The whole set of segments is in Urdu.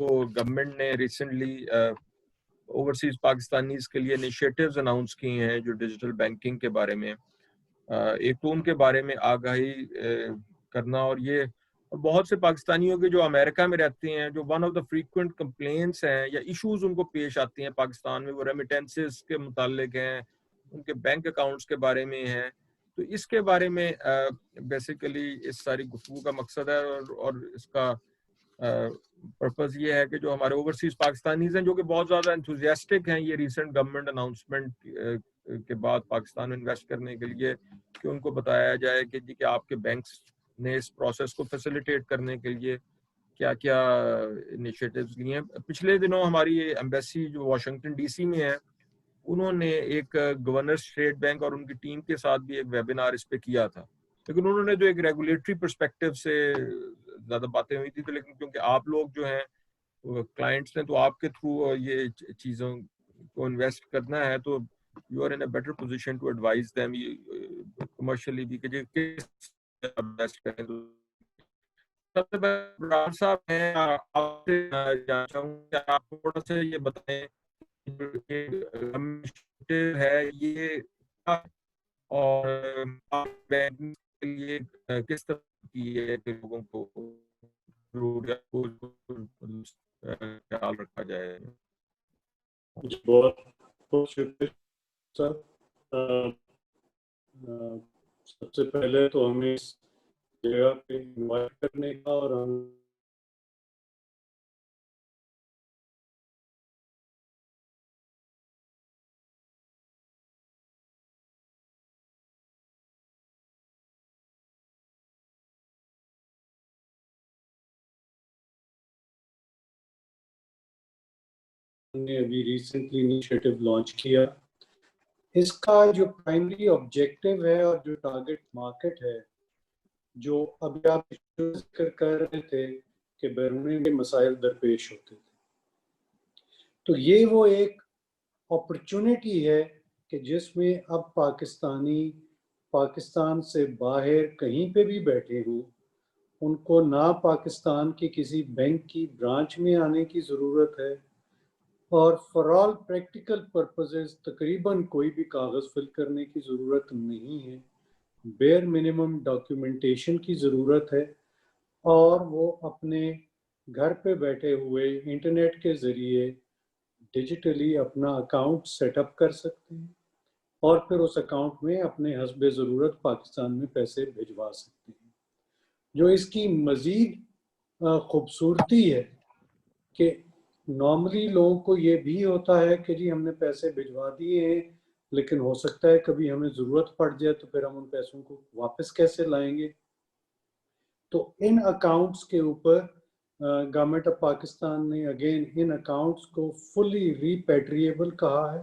گورنمنٹ نے ریسنٹلی اوورسیز پاکستانیز کے لیے انیشیٹیوز اناؤنس کیے ہیں جو ڈیجیٹل بینکنگ کے بارے میں، ایک تو ان کے بارے میں آگاہی کرنا، اور یہ بہت سے پاکستانیوں کے جو امریکہ میں رہتے ہیں جو one of the frequent complaints ہیں یا ایشوز ان کو پیش آتی ہیں پاکستان میں، وہ ریمیٹنسز کے متعلق ہیں، ان کے بینک اکاؤنٹس کے بارے میں ہیں. تو اس کے بارے میں بیسیکلی اس ساری گفتگو کا مقصد ہے، اور اس کا پرپز یہ ہے کہ جو ہمارے اوورسیز پاکستانیز ہیں جو کہ بہت زیادہ انتھوزیاسٹک ہیں یہ ریسنٹ گورنمنٹ اناؤنسمنٹ کے بعد پاکستان میں انویسٹ کرنے کے لیے، کہ ان کو بتایا جائے کہ جی کہ آپ کے بینکس نے اس پروسیس کو فیسیلیٹیٹ کرنے کے لیے کیا کیا انیشیٹیوز لیے ہیں. پچھلے دنوں ہماری ایمبیسی جو واشنگٹن ڈی سی میں ہے، انہوں نے ایک گورنر اسٹیٹ بینک اور ان کی ٹیم کے ساتھ بھی ایک ویبینار اس پہ کیا تھا، لیکن انہوں نے جو ایک ریگولیٹری پرسپیکٹو سے زیادہ باتیں ہوئی تھی، تو لیکن کیونکہ آپ لوگ جو ہیں کلائنٹس نے تو آپ کے تھرو یہ چیزوں کو انویسٹ کرنا ہے، تو you are in a better position to advise them commercially بھی کہ جی کس انویسٹ کریں. تو سب سے پہلے بران صاحب ہیں، آپ سے جاننا چاہوں کہ آپ تھوڑا سا یہ بتائیں ہے یہ، اور بینکنگ کے لیے کس طرح کی ہے کہ لوگوں کو ضرورت کو خیال رکھا جائے. بہت بہت شکریہ سر. سب سے پہلے تو ہمیں اس جگہ پہ انوائٹ کرنے کا، اور ہم نے ابھی ریسنٹلی انیشیٹو لانچ کیا. اس کا جو پرائمری آبجیکٹو ہے اور جو ٹارگٹ مارکیٹ ہے، جو ابھی آپ ذکر کر رہے تھے کہ بیرونی مسائل درپیش ہوتے تھے، تو یہ وہ ایک اپرچونٹی ہے کہ جس میں اب پاکستانی پاکستان سے باہر کہیں پہ بھی بیٹھے ہوں، ان کو نہ پاکستان کی کسی بینک کی برانچ میں آنے کی ضرورت ہے، اور فار آل پریکٹیکل پرپزز تقریباً کوئی بھی کاغذ فل کرنے کی ضرورت نہیں ہے. بیئر منیمم ڈاکیومنٹیشن کی ضرورت ہے، اور وہ اپنے گھر پہ بیٹھے ہوئے انٹرنیٹ کے ذریعے ڈیجیٹلی اپنا اکاؤنٹ سیٹ اپ کر سکتے ہیں، اور پھر اس اکاؤنٹ میں اپنے حسب ضرورت پاکستان میں پیسے بھجوا سکتے ہیں. جو اس کی مزید خوبصورتی ہے کہ نارملی لوگوں کو یہ بھی ہوتا ہے کہ جی ہم نے پیسے بھجوا دیے ہیں، لیکن ہو سکتا ہے کبھی ہمیں ضرورت پڑ جائے تو پھر ہم ان پیسوں کو واپس کیسے لائیں گے. تو ان اکاؤنٹس کے اوپر گورنمنٹ آف پاکستان نے اگین ان اکاؤنٹس کو فلی ریپیٹریبل کہا ہے،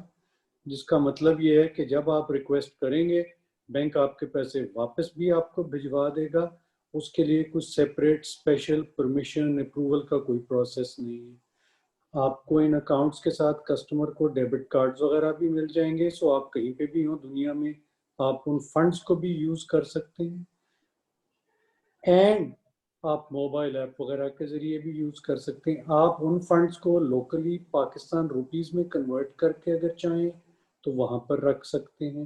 جس کا مطلب یہ ہے کہ جب آپ ریکویسٹ کریں گے بینک آپ کے پیسے واپس بھی آپ کو بھجوا دے گا. اس کے لیے کچھ سیپریٹ اسپیشل پرمیشن اپروول کا کوئی پروسیس نہیں ہے. آپ کو ان اکاؤنٹس کے ساتھ کسٹمر کو ڈیبٹ کارڈز وغیرہ بھی مل جائیں گے، سو آپ کہیں پہ بھی ہوں دنیا میں آپ ان فنڈز کو بھی یوز کر سکتے ہیں، اینڈ آپ موبائل ایپ وغیرہ کے ذریعے بھی یوز کر سکتے ہیں. آپ ان فنڈز کو لوکلی پاکستان روپیز میں کنورٹ کر کے اگر چاہیں تو وہاں پر رکھ سکتے ہیں.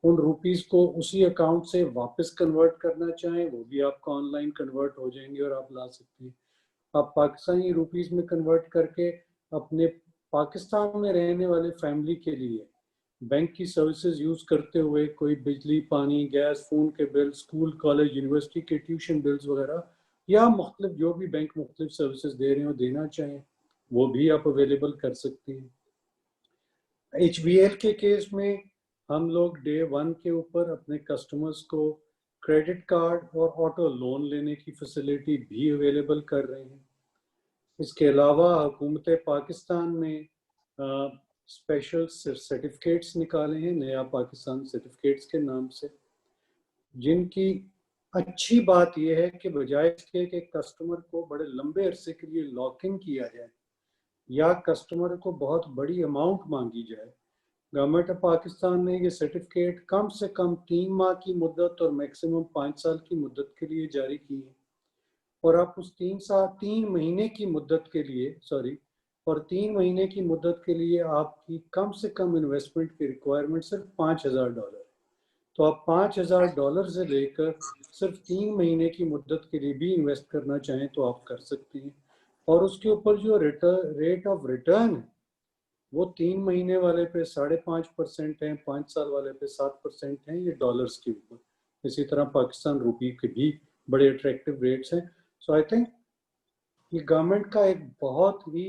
ان روپیز کو اسی اکاؤنٹ سے واپس کنورٹ کرنا چاہیں وہ بھی آپ کا آن لائن کنورٹ ہو جائیں گے اور آپ لا سکتے ہیں. آپ پاکستانی روپیز میں کنورٹ کر کے اپنے پاکستان میں رہنے والے فیملی کے لیے بینک کی سروسز یوز کرتے ہوئے کوئی بجلی، پانی، گیس، فون کے بل، اسکول، کالج، یونیورسٹی کے ٹیوشن بلز وغیرہ، یا مختلف جو بھی بینک مختلف سروسز دے رہے ہوں دینا چاہیں وہ بھی آپ اویلیبل کر سکتے ہیں. ایچ بی ایل کے کیس میں ہم لوگ ڈے 1 کے اوپر اپنے کسٹمرز کو کریڈٹ کارڈ اور آٹو لون لینے کی فیسلٹی بھی اویلیبل کر رہے ہیں. اس کے علاوہ حکومت پاکستان نے اسپیشل سرٹیفکیٹس نکالے ہیں، نیا پاکستان سرٹیفکیٹس کے نام سے، جن کی اچھی بات یہ ہے کہ بجائے اس کے کہ کسٹمر کو بڑے لمبے عرصے کے لیے لاک ان کیا جائے یا کسٹمر کو بہت بڑی اماؤنٹ مانگی جائے، گورنمنٹ آف پاکستان نے یہ سرٹیفکیٹ کم سے کم 3 ماہ کی مدت اور میکسیمم 5 سال کی مدت کے لیے جاری کی ہے. اور آپ اس 3 مہینے کی مدت کے لیے اور 3 مہینے کی مدت کے لیے آپ کی کم سے کم انویسٹمنٹ کی ریکوائرمنٹ صرف $5,000 ہے. تو آپ $5,000 سے لے کر صرف 3 مہینے کی مدت کے لیے بھی انویسٹ کرنا چاہیں تو آپ کر سکتے ہیں. اور اس کے اوپر جو ریٹ آف ریٹرن ہے وہ 3 مہینے والے پہ 5.5% ہیں, 5 سال والے پہ 7% ہیں, یہ ڈالرز کے اوپر. اسی طرح پاکستان روپی کے بھی بڑے اٹریکٹیو ریٹس ہیں. سو آئی تھنک یہ گورنمنٹ کا ایک بہت ہی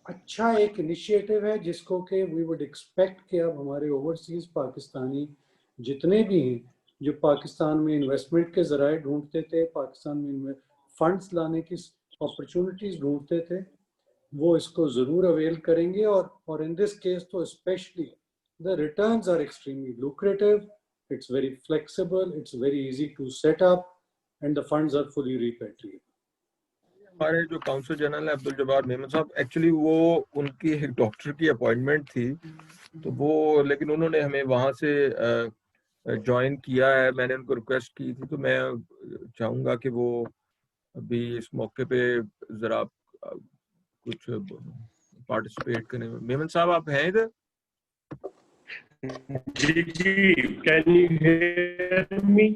اچھا ایک انیشیٹو ہے جس کو کہ وی وڈ ایکسپیکٹ کہ اب ہمارے اوورسیز پاکستانی جتنے بھی ہیں جو پاکستان میں انویسٹمنٹ کے ذرائع ڈھونڈتے تھے, پاکستان میں فنڈز لانے کی اپرچونٹیز ڈھونڈتے تھے, وہ اس کو ضرور اویل کریں گے. اور ان دس کیس تو especially the returns are extremely lucrative, it's very flexible, it's very easy to set up, and the funds are fully repatriated. ہمارے جو کاؤنسل جنرل عبدالجبار میمن صاحب, ایکچولی وہ ان کی ایک ڈاکٹر کی اپوائنٹمنٹ تھی, تو وہ لیکن انہوں نے ہمیں وہاں سے جوائن کیا ہے. میں نے ان کو ریکویسٹ کی تھی, تو میں چاہوں گا کہ وہ ابھی اس موقع پہ ذرا کچھ پارٹیسپیٹ کریں. میمن صاحب آپ ہیں ادھر؟ جی کین یو ہیئر می؟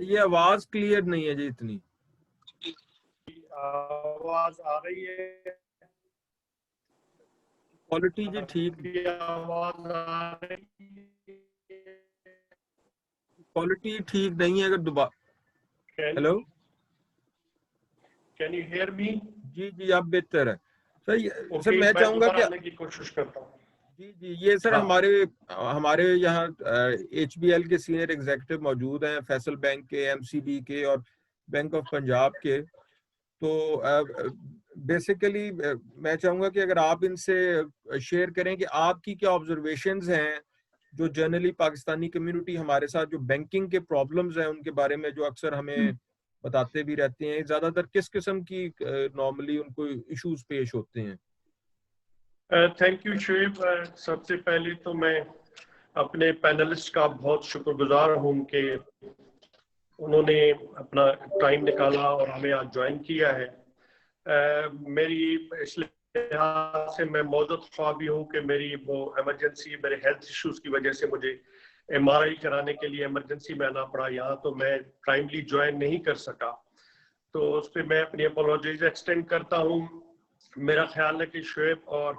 یہ آواز کلیئر نہیں ہے جی اتنی. آواز آ رہی ہے؟ کوالٹی جی ٹھیک, آواز آ رہی ہے؟ کوالٹی ٹھیک نہیں ہے. اگر دوبارہ hello, can you hear me? جی اب بہتر ہے. سر میں چاہوں گا دوبارہ کہ آنے کی کوشش کرتا ہوں. جی یہ سر ہمارے یہاں ایچ بی ایل کے سینئر ایگزیکٹو موجود ہیں, فیصل بینک کے, ایم سی بی کے اور بینک آف پنجاب کے. تو بیسیکلی میں چاہوں گا کہ اگر آپ ان سے شیئر کریں کہ آپ کی کیا آبزرویشنز ہیں جو جنرلی پاکستانی کمیونٹی ہمارے ساتھ جو بینکنگ کے پرابلمز ہیں ان کے بارے میں جو اکثر ہمیں بتاتے بھی رہتے ہیں, زیادہ تر کس قسم کی نارملی ان کو ایشوز پیش ہوتے ہیں. Thank you Shoaib. سب سے پہلے تو میں اپنے پینلسٹ کا بہت شکر گزار ہوں کہ انہوں نے اپنا ٹائم نکالا اور ہمیں آج جوائن کیا ہے. میری اس لحاظ سے میں معذرت خواہ بھی ہوں کہ میری وہ ایمرجنسی, میرے ہیلتھ ایشوز کی وجہ سے مجھے MRI کرانے کے لیے ایمرجنسی میں آنا پڑا یہاں, تو میں ٹائملی جوائن نہیں کر سکا. تو اس پہ میں اپنی اپولوجیز ایکسٹینڈ کرتا ہوں. میرا خیال ہے کہ شعیب اور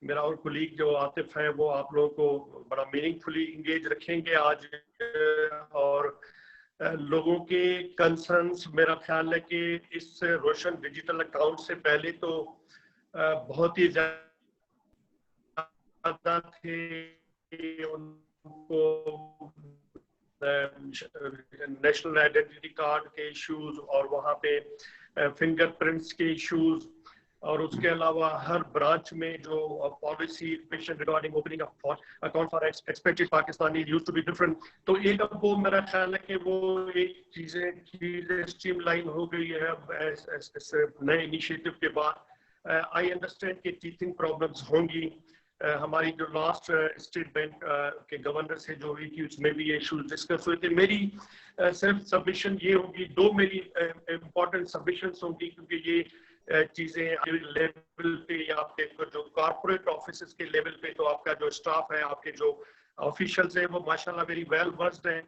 میرا اور کولیگ جو عاطف ہے وہ آپ لوگوں کو بڑا میننگ فلی انگیج رکھیں گے آج, اور لوگوں کے کنسرنس میرا خیال ہے کہ اس روشن ڈیجیٹل اکاؤنٹ سے پہلے تو بہت ہی زیادہ تھے. ان کو نیشنل آئیڈینٹی کارڈ کے ایشوز اور وہاں پہ فنگر پرنٹس کے ایشوز, اور اس کے علاوہ ہر برانچ میں جو policy patient regarding opening account for expected Pakistani used to be different. تو ایک اب وہ میرا خیال ہے کہ وہ ایک چیزیں اسٹریم لائن ہو گئی ہے اب اس نئے انیشیٹو کے بعد. آئی انڈرسٹینڈ کہ ٹیچنگ پرابلمس ہوں گی. ہماری جو لاسٹ اسٹیٹ بینک کے گورنر سے جو ہوئی تھی اس میں بھی یہ ایشوز ڈسکس ہوئے تھے. میری صرف سبمیشن یہ ہوگی, 2 میری امپورٹنٹ سبمیشنس ہوں گی, کیونکہ یہ چیزیں لیول پہ یا آپ کے جو کارپوریٹ آفیسز کے لیول پہ تو آپ کا جو اسٹاف ہے, آپ کے جو آفیشلز ہیں وہ ماشاءاللہ ویری ویل ورسڈ ہیں.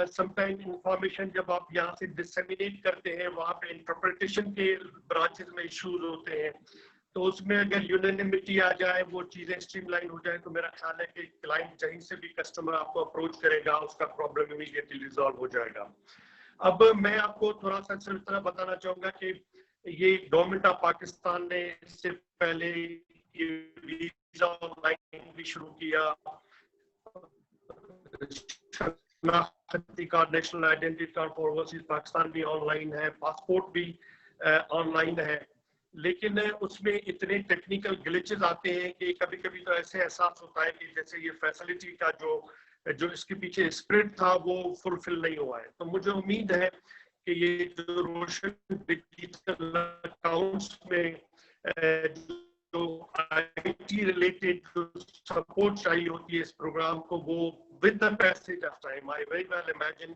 سم ٹائم انفارمیشن جب آپ یہاں سے ڈسیمینیٹ کرتے ہیں وہاں پہ انٹرپریٹیشن کے برانچز میں ایشوز ہوتے ہیں, تو اس میں اگر یونینیمٹی آ جائے, وہ چیزیں اسٹریم لائن ہو جائے, تو میرا خیال ہے کہ کلائنٹ کہیں سے بھی کسٹمر آپ کو اپروچ کرے گا اس کا پرابلم امیڈیٹلی ریزالو ہو جائے گا. اب میں آپ کو تھوڑا سا صرف طرح بتانا چاہوں گا کہ یہ گورنمنٹ آف پاکستان نے اس سے پہلے ویزا آن لائن بھی شروع کیا, شناختی card national identity card for overseas Pakistan بھی آن لائن ہے, پاسپورٹ بھی آن لائن ہے. لیکن اس میں اتنے ٹیکنیکل گلیچز آتے ہیں کہ کبھی کبھی تو ایسے احساس ہوتا ہے کہ جیسے یہ فیسلٹی کا جو اس کے پیچھے اسپرٹ تھا وہ فلفل نہیں ہوا ہے. تو مجھے امید ہے کہ یہ جو روشن ڈیجیٹل اکاؤنٹس میں جو آئی ٹی ریلیٹڈ جو سپورٹ چاہیے ہوتی ہے اس پروگرام کو, وہ with the passage of time, I very well imagine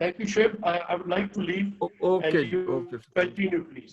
Thank you, Shiv. I would like to leave. Okay, and you okay. Continue, please.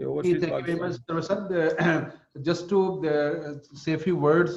Thank you very much, Sir. Just to say a few words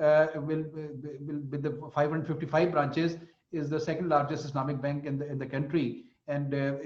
will with the 555 branches is the second largest Islamic bank in the country and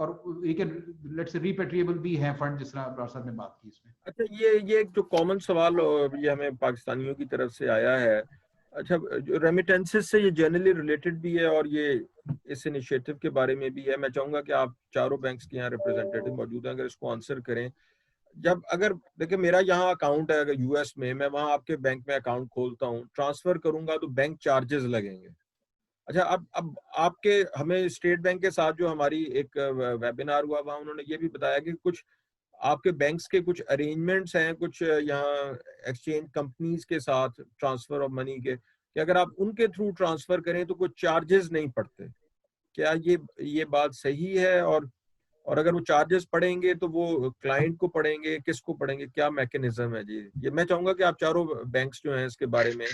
اور یہ کہ لیٹس سے ریپیٹریبل بھی ہیں فنڈ جس طرح ابرار صاحب نے بات کی اس میں. اچھا یہ ایک جو کامن سوال یہ ہمیں پاکستانیوں کی طرف سے آیا ہے, اچھا ریمیٹنسز سے یہ جنرلی ریلیٹڈ بھی ہے اور یہ اس انیشیٹو کے بارے میں بھی ہے. میں چاہوں گا کہ آپ چاروں بینکس کے یہاں ریپرزینٹیٹو موجود ہیں, اگر اس کو آنسر کریں. جب اگر دیکھیں میرا یہاں اکاؤنٹ ہے اگر یو ایس میں وہاں آپ کے بینک میں اکاؤنٹ کھولتا ہوں, ٹرانسفر کروں گا تو بینک چارجز لگیں گے. اچھا اب آپ کے ہمیں اسٹیٹ بینک کے ساتھ جو ہماری ایک ویبینار ہوا وہاں انہوں نے یہ بھی بتایا کہ کچھ آپ کے بینکس کے کچھ ارینجمنٹس ہیں کچھ یہاں ایکسچینج کمپنیز کے ساتھ ٹرانسفر آف منی کے, کہ اگر آپ ان کے تھرو ٹرانسفر کریں تو کوئی چارجز نہیں پڑتے. کیا یہ بات صحیح ہے؟ اور اگر وہ چارجز پڑیں گے تو وہ کلائنٹ کو پڑیں گے, کس کو پڑیں گے, کیا میکینزم ہے؟ جی یہ میں چاہوں گا کہ آپ چاروں بینکس جو ہیں اس کے بارے میں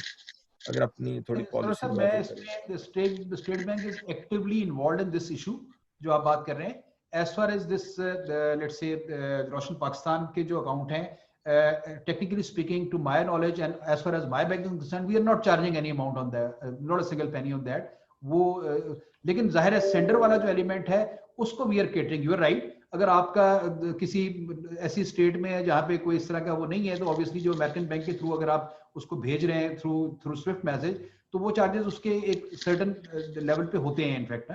اگر اپنی تھوڑی پالیسی واضح کریں. State bank is actually involved in this issue جو آپ بات کر رہے ہیں. As far as this let's سے روشن پاکستان کے جو اکاؤنٹ ہیں, technically speaking to my knowledge and as far as my bank is concerned, we are not charging any amount on that, not a single penny on that. وہ لیکن ظاہر ہے سینڈر والا جو ایلیمنٹ ہے اس کو we are catering. You are right, اگر آپ کا کسی ایسی اسٹیٹ میں ہے جہاں پہ کوئی اس طرح کا وہ نہیں ہے تو obviously جو امریکن بینک کے تھرو اگر آپ اس کو بھیج رہے ہیں تھرو سوئفٹ میسج تو وہ چارجز اس کے ایک سرٹن لیول پہ ہوتے ہیں. انفیکٹ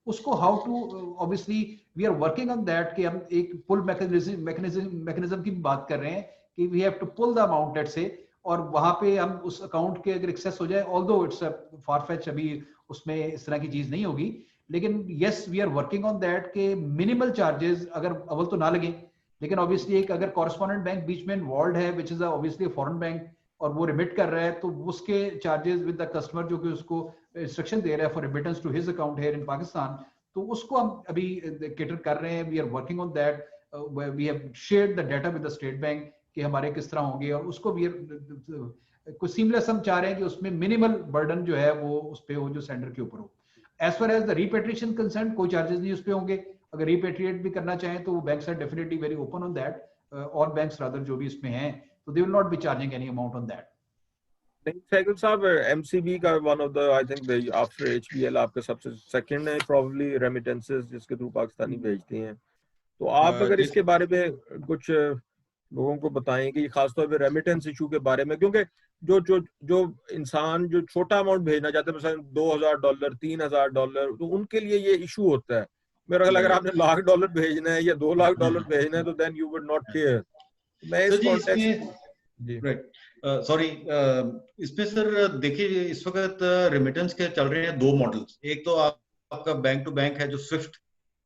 اس کو how to obviously we are working on that کہ ہم ایک پل میکنزم کی بات کر رہے ہیں کہ we have to pull the amount let's say, اور وہاں پہ ہم اس اکاؤنٹ کے اگر ایکسیس ہو جائے, although it's a far fetch, ابھی اس میں اس طرح کی چیز نہیں ہوگی, لیکن yes we are working on that کہ منیمل چارجز اگر اول تو نہ لگیں, لیکن obviously ایک اگر کورسپونڈنٹ بینک بیچ میں انوالوڈ ہے which is obviously a foreign bank اور وہ ریمٹ کر رہا ہے تو اس کے چارجز ود دا کسٹمر جو کہ اس کو انسٹرکشن دے رہا ہے for remittance to his account here in Pakistan, تو اس کو ہم ابھی کیٹر کر رہے ہیں. We are working on that, we have shared the data with the State Bank کہ ہمارے کس طرح ہوں گے, اور اس کو بھی کوئی سیملیس ہم چاہ رہے ہیں کہ اس میں منیمل برڈن جو ہے وہ اس پہ ہو جو سینڈر کے اوپر ہو. As far as the repatriation concern کوئی چارجز نہیں اس پہ ہوں گے. اگر ریپیٹریٹ بھی کرنا چاہیں تو وہ banks are definitely very open on that, اور بینکس رادر جو بھی اس میں ہیں تو they will not be charging any amount on that. سیکل صاحب ایم سی بی کا one of the I think after H B L آپ کا سب سے سیکنڈ ہے پروبلی ریمیٹنسز جس کے تھرو پاکستانی بھیجتے ہیں, تو آپ اگر اس کے بارے میں کچھ لوگوں کو بتائیں کہ خاص طور پہ ریمیٹنس ایشو کے بارے میں, کیونکہ جو انسان جو چھوٹا اماؤنٹ بھیجنا چاہتے ہیں مثلا $2,000 $3,000 تو ان کے لیے یہ ایشو ہوتا ہے. میرا خیال اگر آپ نے $1,00,000 بھیجنا ہے یا $2,00,000 بھیجنا ہے تو then you would not care. میں اس کانٹیکسٹ جی سوری اس میں سر دیکھیے اس وقت ریمیٹنس کے چل رہے ہیں دو ماڈلز. ایک تو آپ کا بینک ٹو بینک ہے جو سوئفٹ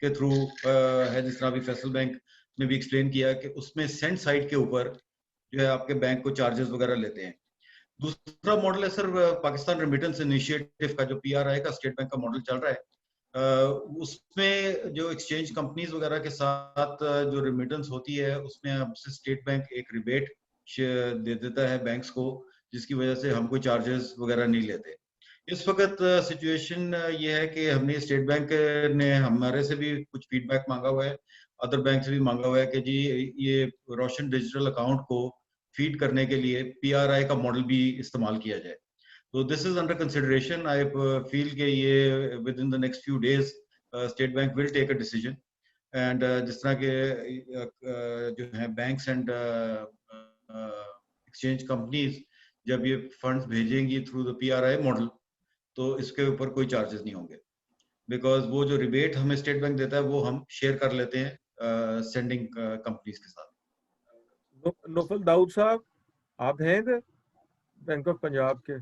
کے تھرو ہے, جس طرح ابھی فیصل بینک نے بھی ایکسپلین کیا کہ اس میں سینڈ سائٹ کے اوپر جو ہے آپ کے بینک کو چارجز وغیرہ لیتے ہیں. دوسرا ماڈل ہے سر پاکستان ریمیٹنس انیشیٹو کا جو پی آر آئی کا اسٹیٹ بینک کا ماڈل چل رہا ہے. اس میں جو ایکسچینج کمپنیز وغیرہ کے ساتھ جو ریمیٹنس ہوتی ہے اس میں اب سے اسٹیٹ بینک ایک ریبیٹ دے دیتا ہے بینکس کو, جس کی وجہ سے ہم کوئی چارجز وغیرہ نہیں لیتے. اس وقت سچویشن یہ ہے کہ ہم نے اسٹیٹ بینک نے ہمارے سے بھی کچھ فیڈ بیک مانگا ہوا ہے, ادر بینک سے بھی مانگا ہوا ہے کہ جی یہ روشن ڈیجیٹل اکاؤنٹ کو فیڈ کرنے کے لیے پی آر آئی کا ماڈل بھی استعمال کیا جائے. تو this is under consideration. I feel کہ یہ within the next few days State Bank will take a decision, and جس طرح کے جو ہیں بینکس اینڈ ایکسچینج کمپنیز جب یہ فنڈز بھیجیں گی through the P R I model تو اس کے اوپر کوئی چارجز نہیں ہوں گے, بیکاز وہ جو ریبیٹ ہمیں اسٹیٹ بینک دیتا ہے وہ ہم شیئر کر لیتے ہیں سینڈنگ کمپنیز کے ساتھ. نوفل داؤد صاحب آپ ہیں ادھر بینک آف پنجاب کے؟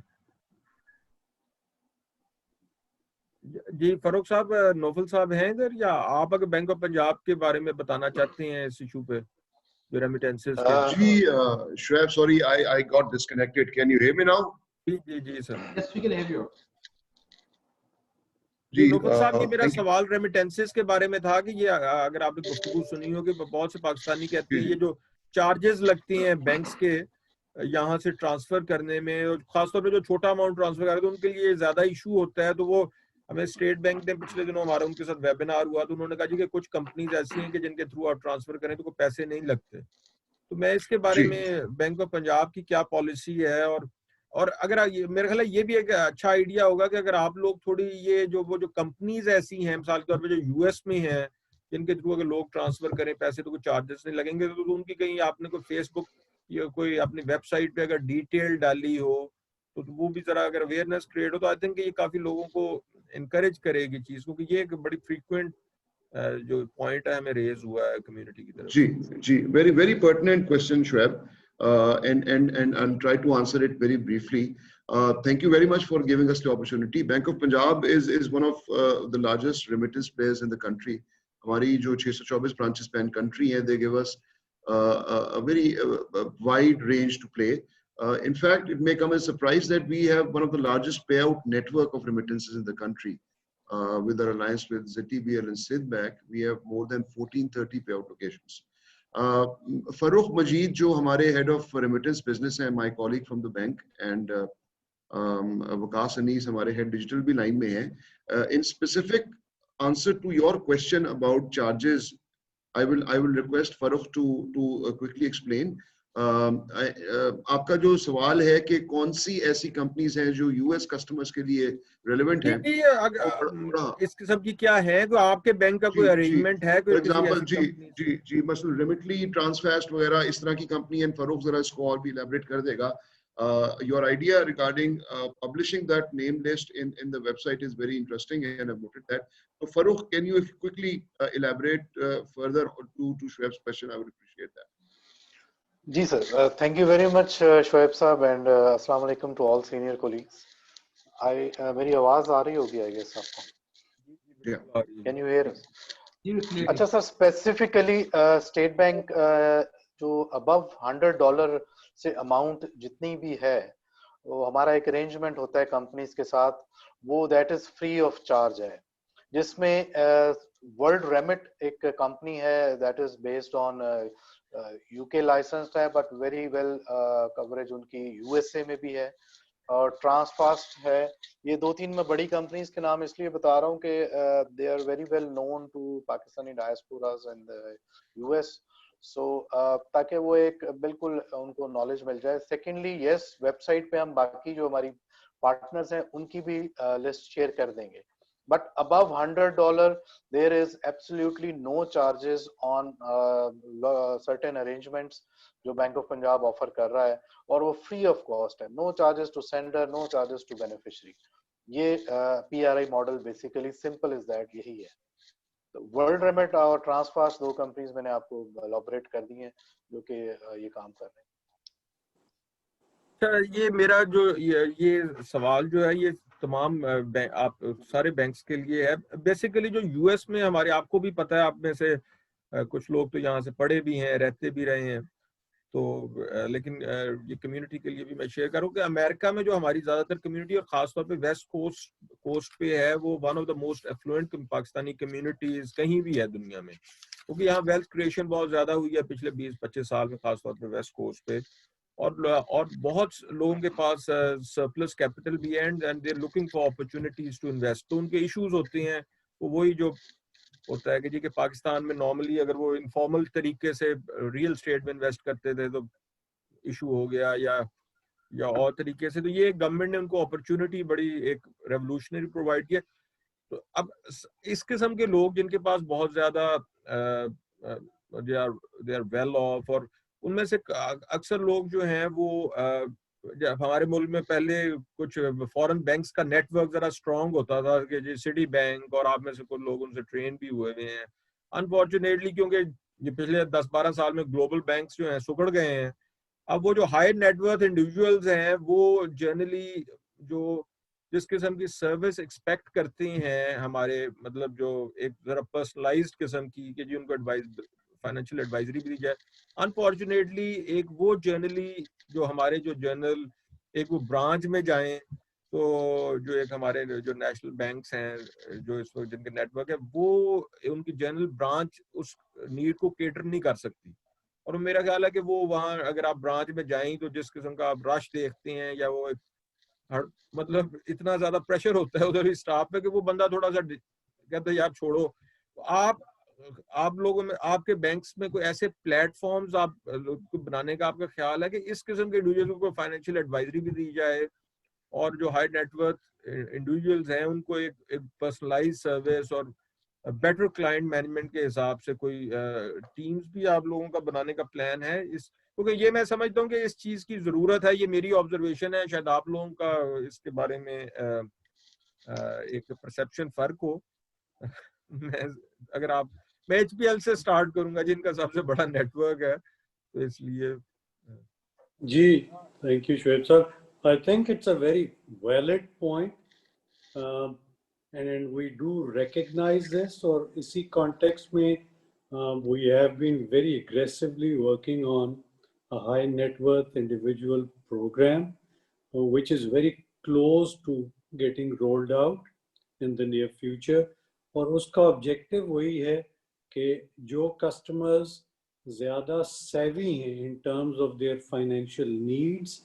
جی فاروق صاحب, نوفل صاحب ہیں ادھر, یا آپ اگر بینک آف پنجاب کے بارے میں بتانا چاہتے ہیں اس ایشو پہ جو ریمیٹنسز کے؟ جی Shoaib sorry I got disconnected. Can you hear me now? G sir. Yes, we can have you. جی نوفل صاحب یہ میرا سوال ریمیٹنسز کے بارے میں تھا کہ یہ اگر آپ نے گفتگو سنی ہوگی بہت سے پاکستانی کہتے ہیں یہ جو چارجز لگتے ہیں بینکس کے یہاں سے ٹرانسفر کرنے میں, خاص طور پہ جو چھوٹا اماؤنٹ ٹرانسفر کرتے ہیں ان کے لیے زیادہ ایشو ہوتا ہے. تو وہ ہمیں اسٹیٹ بینک نے پچھلے دنوں ہمارا ان کے ساتھ ویبینار ہوا تو انہوں نے کہا جی کہ کچھ کمپنیز ایسی ہیں کہ جن کے تھرو آپ ٹرانسفر کریں تو کوئی پیسے نہیں لگتے. تو میں اس کے بارے میں بینک آف پنجاب کی کیا پالیسی ہے, اور اگر میرے خیال ہے یہ بھی ایک اچھا آئیڈیا ہوگا کہ اگر آپ لوگ تھوڑی یہ وہ جو کمپنیز ایسی ہیں مثال کے طور پہ جو یو ایس میں ہیں جن کے تھرو اگر لوگ ٹرانسفر کریں پیسے تو کوئی چارجز نہیں لگیں گے. تو ان کی کہیں آپ نے کوئی فیس بک یا کوئی اپنی ویب سائٹ پہ اگر ڈیٹیل ڈالی ہو تو وہ بھی ذرا اگر اویئرنیس کریٹ ہو تو آئی تھنک یہ کافی لوگوں کو انکریج کرے گی چیز, کیونکہ یہ ایک بڑی فریکوینٹ جو پوائنٹ ہے ہمیں ریز ہوا ہے کمیونٹی کی طرف. جی very pertinent question, Shoaib, and I'll try to answer it very briefly. Thank you very much for giving us the opportunity. Bank of Punjab is one of the largest remittance players in the country. ہماری جو 624 branches pan country ہیں, they give us a very wide range to play. In fact, it may come as a surprise that we have one of the largest payout network of remittances in the country. With our alliance with ZTBL and Sidbank, we have more than 1430 payout locations. Farooq Majid, jo hamare head of remittance business hai, my colleague from the bank, and Waqas Anis, hamare head digital bhi line mein hai. In specific answer to your question about charges, I will request Farooq to quickly explain. آپ کا جو سوال ہے کہ کون سی ایسی کمپنیز ہیں جو یو ایس کسٹمرز کے لیے ریلیونٹ ہیں, اس قسم کی کیا ہے کہ آپ کے بینک کا کوئی ارینجمنٹ ہے کوئی ایگزامپل؟ جی مثلا ریمیٹلی, ٹرانسفیسٹ وغیرہ اس طرح کی کمپنی ہیں. فاروق ذرا اس کو اور بھی الیبریٹ کر دے گا. Your idea regarding publishing that name list in the website is very interesting, and I've noted that. So Farooq, can you quickly elaborate further to Shoaib's question? I would appreciate that. جی sir, thank you very much Shoaib صاحب, اینڈ السلام علیکم ٹو آل سینئر کولیگز. میری آواز آ رہی ہوگی آئی گیس آپ کو؟ Can you hear? اچھا سر, اسپیسیفکلی اسٹیٹ بینک جو ابو $100 سے اماؤنٹ جتنی بھی ہے, وہ ہمارا ایک ارینجمنٹ ہوتا ہے کمپنیز کے ساتھ, وہ that is free of charge ہے, جس میں ورلڈ ریمٹ ایک کمپنی ہے that is based on you کے لائسنسڈ ہے, but very well coverage in کی یو ایس اے میں بھی ہے, اور ٹرانسفاسٹ ہے. یہ 2-3 میں بڑی کمپنیز کے نام اس لیے بتا رہا ہوں کہ they are very well known to Pakistani diasporas in U S, so تاکہ وہ ایک بالکل ان کو نالج مل جائے. سیکنڈلی یس, ویب سائٹ پہ ہم باقی جو ہماری پارٹنرز ہیں ان کی بھی لسٹ شیئر کر دیں گے. But above $100, there is absolutely no charges on certain arrangements جو Bank of Punjab offer کر رہا ہے, اور وہ free of cost ہے. No charges to sender, no charges to beneficiary. یہ PRI model basically simple as that, یہی ہے. World Remit اور Transfast 2 companies میں نے آپ کو elaborate کر دی ہیں جو کہ یہ کام کر رہے ہیں. یہ میرا جو یہ سوال جو ہے یہ تمام آپ سارے بینکس کے لیے ہے. بیسیکلی جو یو ایس میں ہمارے, آپ کو بھی پتہ ہے, آپ میں سے کچھ لوگ تو یہاں سے پڑھے بھی ہیں, رہتے بھی رہے ہیں, تو لیکن یہ کمیونٹی کے لیے بھی میں شیئر کروں کہ امریکہ میں جو ہماری زیادہ تر کمیونٹی, اور خاص طور پہ ویسٹ کوسٹ پہ ہے, وہ one of the most affluent Pakistani communities کہیں بھی ہے دنیا میں, کیونکہ یہاں ویلتھ کریشن بہت زیادہ ہوئی ہے پچھلے 20-25 سال میں, خاص طور پہ ویسٹ کوسٹ پہ, اور بہت لوگوں کے پاس سرپلس کیپٹل بھی ہے, and they are looking for opportunities to invest. تو ان کے ایشوز ہوتے ہیں, وہی جو ہوتا ہے کہ جی کہ پاکستان میں نارملی اگر وہ انفارمل طریقے سے ریئل اسٹیٹ میں انویسٹ کرتے تھے تو ایشو ہو گیا, یا اور طریقے سے. تو یہ گورنمنٹ نے ان کو اپرچونیٹی بڑی ایک ریولوشنری پرووائڈ کی ہے. تو اب اس قسم کے لوگ جن کے پاس بہت زیادہ دے آر ویل آف, اور ان میں سے اکثر لوگ جو ہیں وہ ہمارے ملک میں پہلے کچھ فورن بینکس کا نیٹ ورک ذرا اسٹرانگ ہوتا تھا کہ جی سٹی بینک, اور آپ میں سے کچھ لوگ ان سے ٹرین بھی ہوئے ہوئے ہیں. انفارچونیٹلی کیونکہ یہ پچھلے 10-12 سال میں گلوبل بینکس جو ہیں سکڑ گئے ہیں, اب وہ جو ہائی نیٹ ورتھ انڈیویجولز ہیں وہ جنرلی جو جس قسم کی سروس ایکسپیکٹ کرتے ہیں ہمارے, مطلب جو ایک ذرا پرسنلائزڈ قسم کی کہ جی ان کو فائنینشیل ایڈوائزری بھی دی جائے, انفارچونیٹلی ایک وہ جرنلی جو ہمارے جو جرنل ایک وہ برانچ میں جائیں تو جو ایک ہمارے جو نیشنل بینکس ہیں جو اس وقت جن کے نیٹ ورک ہے, وہ ان کی جنرل برانچ اس نیڈ کو کیٹر نہیں کر سکتی. اور میرا خیال ہے کہ وہ وہاں اگر آپ برانچ میں جائیں تو جس قسم کا آپ رش دیکھتے ہیں, یا وہ مطلب اتنا زیادہ پریشر ہوتا ہے ادھر اسٹاف پہ کہ وہ بندہ تھوڑا سا کہتا ہے یار چھوڑو. آپ لوگوں میں, آپ کے بینکس میں کوئی ایسے پلیٹ فارمز آپ کو بنانے کا آپ کا خیال ہے کہ اس قسم کے انڈیویجول کو فائنینشیل ایڈوائزری بھی دی جائے, اور جو ہائی نیٹ ورتھ انڈیویجولز ہیں ان کو ایک پرسنلائز سروس اور بیٹر کلائنٹ مینجمنٹ کے حساب سے کوئی ٹیمز بھی آپ لوگوں کا بنانے کا پلان ہے اس؟ کیونکہ یہ میں سمجھتا ہوں کہ اس چیز کی ضرورت ہے, یہ میری آبزرویشن ہے, شاید آپ لوگوں کا اس کے بارے میں ایک پرسیپشن فرق ہو. اگر آپ, میں ایچ پی ایل سے سٹارٹ کروں گا جن کا سب سے بڑا نیٹ ورک ہے, تو اس لیے. جی تھینک یو شعیب صاحب. I think it's a very valid point. And we do recognize this, or isi context mein we have been very aggressively working on a high net worth individual program which is very close to getting rolled out in the near future. اور اس کا objective وہی ہے کہ جو customers زیادہ savvy ہیں in terms of their financial needs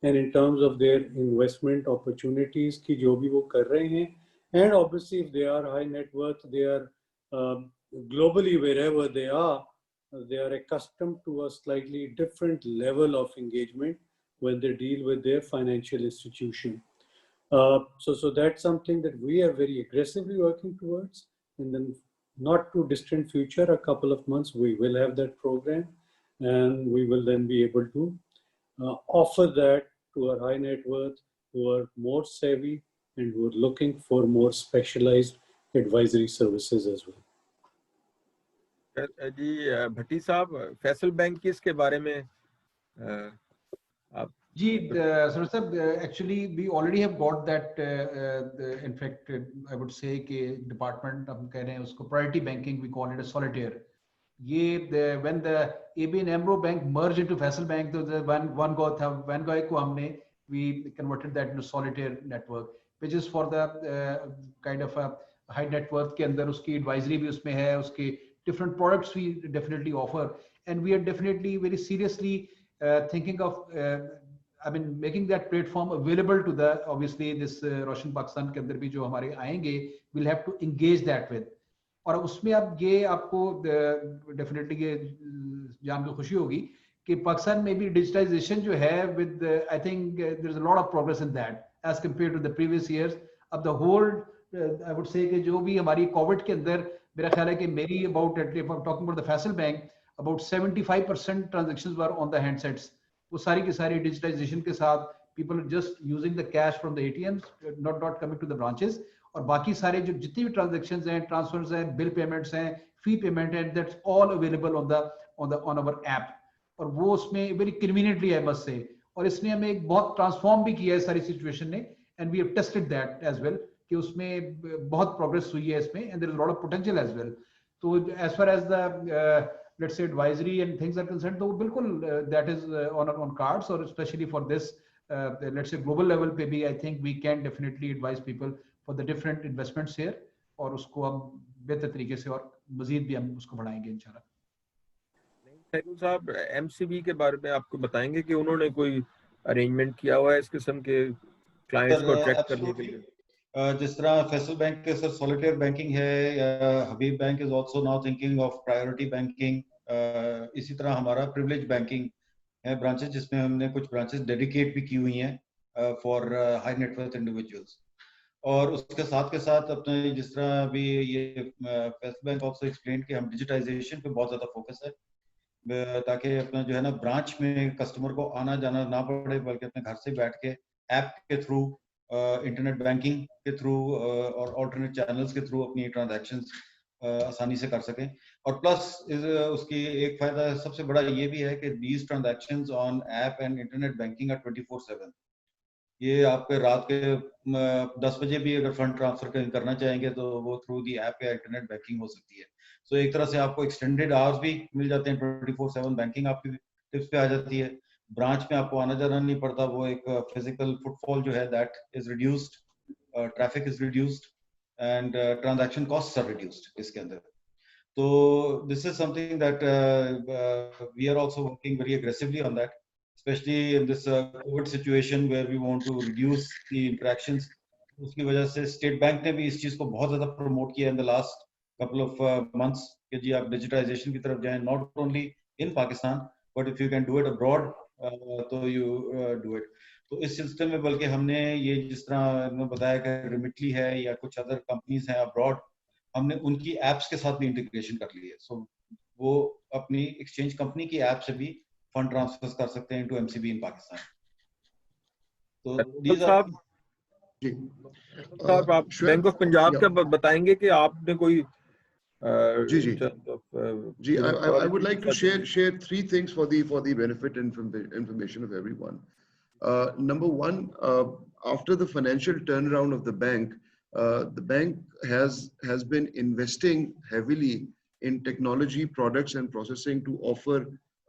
and in terms of their investment opportunities کی جو بھی وہ کر رہے ہیں, and obviously if they are high net worth, they are globally wherever they are accustomed to a slightly different level of engagement when they deal with their financial institution. So that's something that we are very aggressively working towards. In the not too distant future, a couple of months, we will have that program, and we will then be able to offer that to our high net worth who are more savvy and who are looking for more specialized advisory services as well. جی بھٹی صاحب, فیصل بینک کی اس کے بارے میں آپ؟ جی سر صاحب, actually we already have got that, in fact I would say کہ ڈپارٹمنٹ ہم کہہ رہے ہیں اس کو priority banking, we call it a solitaire. یہ when the A B N Amro bank merge into Faysal bank, تو ون گو تھا, ون گو کو ہم نے we converted that into solitaire network which is for the kind of a high net worth کے اندر اس کی ایڈوائزری بھی اس میں ہے, اس کے different products we definitely offer, and we are definitely very seriously thinking of I mean making that platform available to the obviously this Roshan Pakistan کے اندر بھی جو ہمارے آئیں گے, we'll have to engage that with. اور اس میں اب یہ آپ کو ڈیفینیٹلی یہ جان کے خوشی ہوگی کہ پاکستان میں بھی ڈیجیٹائزیشن جو ہے with I think there is a lot of progress in that as compared to the previous years. اب the whole I would say کہ جو بھی ہماری کووڈ کے اندر میرا خیال ہے کہ میری about talking about the Faisal Bank about 75% transactions were on the handsets. وہ ساری کی ساری ڈیجیٹائزیشن کے ساتھ people are just using the cash from the ATMs, not coming to the branches. اور باقی سارے جو جتنی بھی ٹرانزیکشنز ہیں, ٹرانسفرز ہیں, بل پیمنٹس ہیں, فی پیمنٹ ہے, that's all available on our app. اور وہ اس میں ویری کنوینئنٹلی ہے بس سے, اور اس نے ہمیں ایک بہت ٹرانسفارم بھی کیا ہے ساری سچویشن نے, and we have tested that as well کہ اس میں بہت پروگرس ہوئی ہے اس میں, and there is lot of potential as well. تو as far as the let's say advisory and things are concerned, تو بالکل دیٹ از آن کارڈس, اور especially for this let's say global level پہ بھی I think we can definitely advise people for the different investments here, اور اس کو ہم بہتر طریقے سے اور مزید بھی ہم اس کو بڑھائیں گے انشاءاللہ. سیدل صاحب, ایم سی بی کے بارے میں آپ کو بتائیں گے کہ انہوں نے کوئی ارینجمنٹ کیا ہوا ہے اس قسم کے کلائنٹس کو اٹریکٹ کرنے کے لیے؟ جس طرح فیصل بینک کے سر سولیٹیئر بینکنگ ہے, Habib bank is also now thinking of priority banking. اسی طرح ہمارا پریولیج بینکنگ ہے برانچز, جس میں ہم نے کچھ برانچز ڈیڈیکیٹ بھی کی ہوئی ہیں for high net worth individuals. اور اس کے ساتھ اپنے جس طرح ابھی یہ فیصل بینک آلسو ایکسپلین کہ ہم ڈیجیٹائزیشن پہ بہت زیادہ فوکس ہے, تاکہ اپنا جو ہے نا برانچ میں کسٹمر کو آنا جانا نہ پڑے, بلکہ اپنے گھر سے بیٹھ کے ایپ کے تھرو, انٹرنیٹ بینکنگ کے تھرو اور آلٹرنیٹ چینلز کے تھرو اپنی ٹرانزیکشنز آسانی سے کر سکیں. اور پلس اس کی ایک فائدہ سب سے بڑا یہ بھی ہے کہ these transactions on app and internet banking are 24/7. یہ آپ کے رات کے 10 بجے بھی اگر فنڈ ٹرانسفر کرنا چاہیں گے تو وہ تھرو دی ایپ یا انٹرنیٹ بینکنگ ہو سکتی ہے. سو ایک طرح سے آپ کو ایکسٹینڈیڈ آورز بھی مل جاتے ہیں, 24/7 بینکنگ آپ کی ٹپس پہ آ جاتی ہے. برانچ میں آپ کو آنا جانا نہیں پڑتا, وہ ایک فزیکل فٹ فال جو ہے that is reduced, traffic is reduced, and transaction costs are reduced اس کے اندر. تو this is something that we are also working very aggressively on that, especially in this COVID situation where we want to reduce the interactions. اس کی وجہ سے اسٹیٹ بینک نے بھی اس چیز کو بہت زیادہ پروموٹ کیا in the last couple of months کہ جی آپ ڈیجیٹائزیشن کی طرف جائیں, not only in Pakistan but if you can do it abroad تو you do it. تو اس سلسلے میں بلکہ ہم نے یہ جس طرح میں بتایا کہ ریمیٹلی ہے یا کچھ ادر کمپنیز ہیں abroad, ہم نے ان کی ایپس کے ساتھ بھی انٹیگریشن کر لی ہے. سو وہ اپنی ایکسچینج کمپنی کی ایپ سے بھی فنڈ ٹرانسفر کر سکتے ہیں انٹو MCB ان پاکستان. تو دیز آر صاحب آپ بینک آف پنجاب کا بتائیں گے کہ آپ نے کوئی I would like to share three things for the benefit and information of everyone. Number one, after the financial turnaround of the bank has been investing heavily in technology products and processing to offer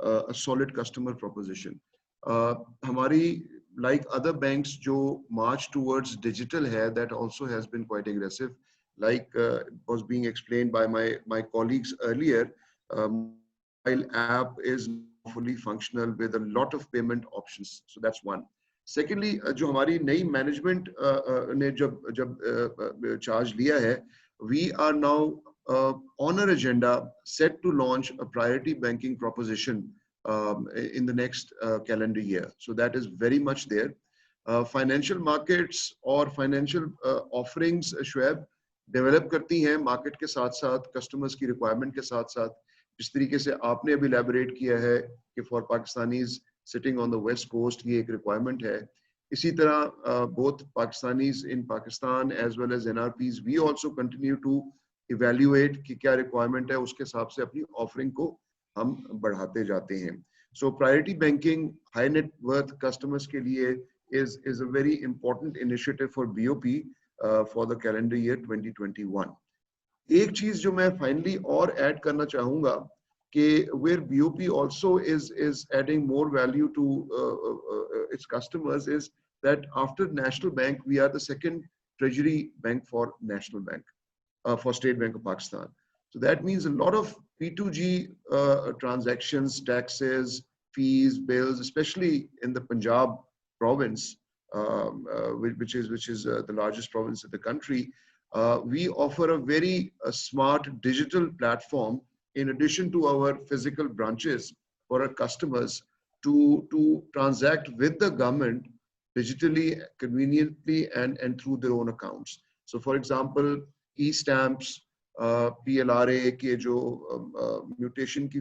a solid customer proposition. Hamari, like other banks, jo march towards digital hai, that also has been quite aggressive. Like was being explained by my colleagues earlier, mobile app is fully functional with a lot of payment options. So that's one. Secondly, jo hamari nayi management ne jab charge liya hai, we are now on our agenda set to launch a priority banking proposition in the next calendar year. So that is very much there. Financial markets or financial offerings, Shoaib, develop کرتی ہیں مارکیٹ کے ساتھ ساتھ, کسٹمرز کی ریکوائرمنٹ کے ساتھ ساتھ. جس طریقے سے آپ نے ابھی ایلیبوریٹ کیا ہے کہ for Pakistanis sitting on the west coast یہ ایک ریکوائرمنٹ ہے, اسی طرح both Pakistanis in Pakistan as well as NRPs we also continue to evaluate کہ کیا ریکوائرمنٹ ہے, اس کے حساب سے اپنی آفرنگ کو ہم بڑھاتے جاتے ہیں. So priority banking high net worth customers کے لیے is a very important initiative for BOP for the calendar year 2021. ایک چیز جو میں فائنلی اور ایڈ کرنا چاہوں گا کہ where BOP also is adding more value to its customers is that after National Bank we are the second treasury bank for National Bank, for State Bank of Pakistan. So that means a lot of P2G transactions, taxes, fees, bills, especially in the Punjab province, which is the largest province in the country. We offer a very smart digital platform in addition to our physical branches for our customers to transact with the government digitally, conveniently and through their own accounts. So for example, e-stamps, PLRA ke jo mutation ki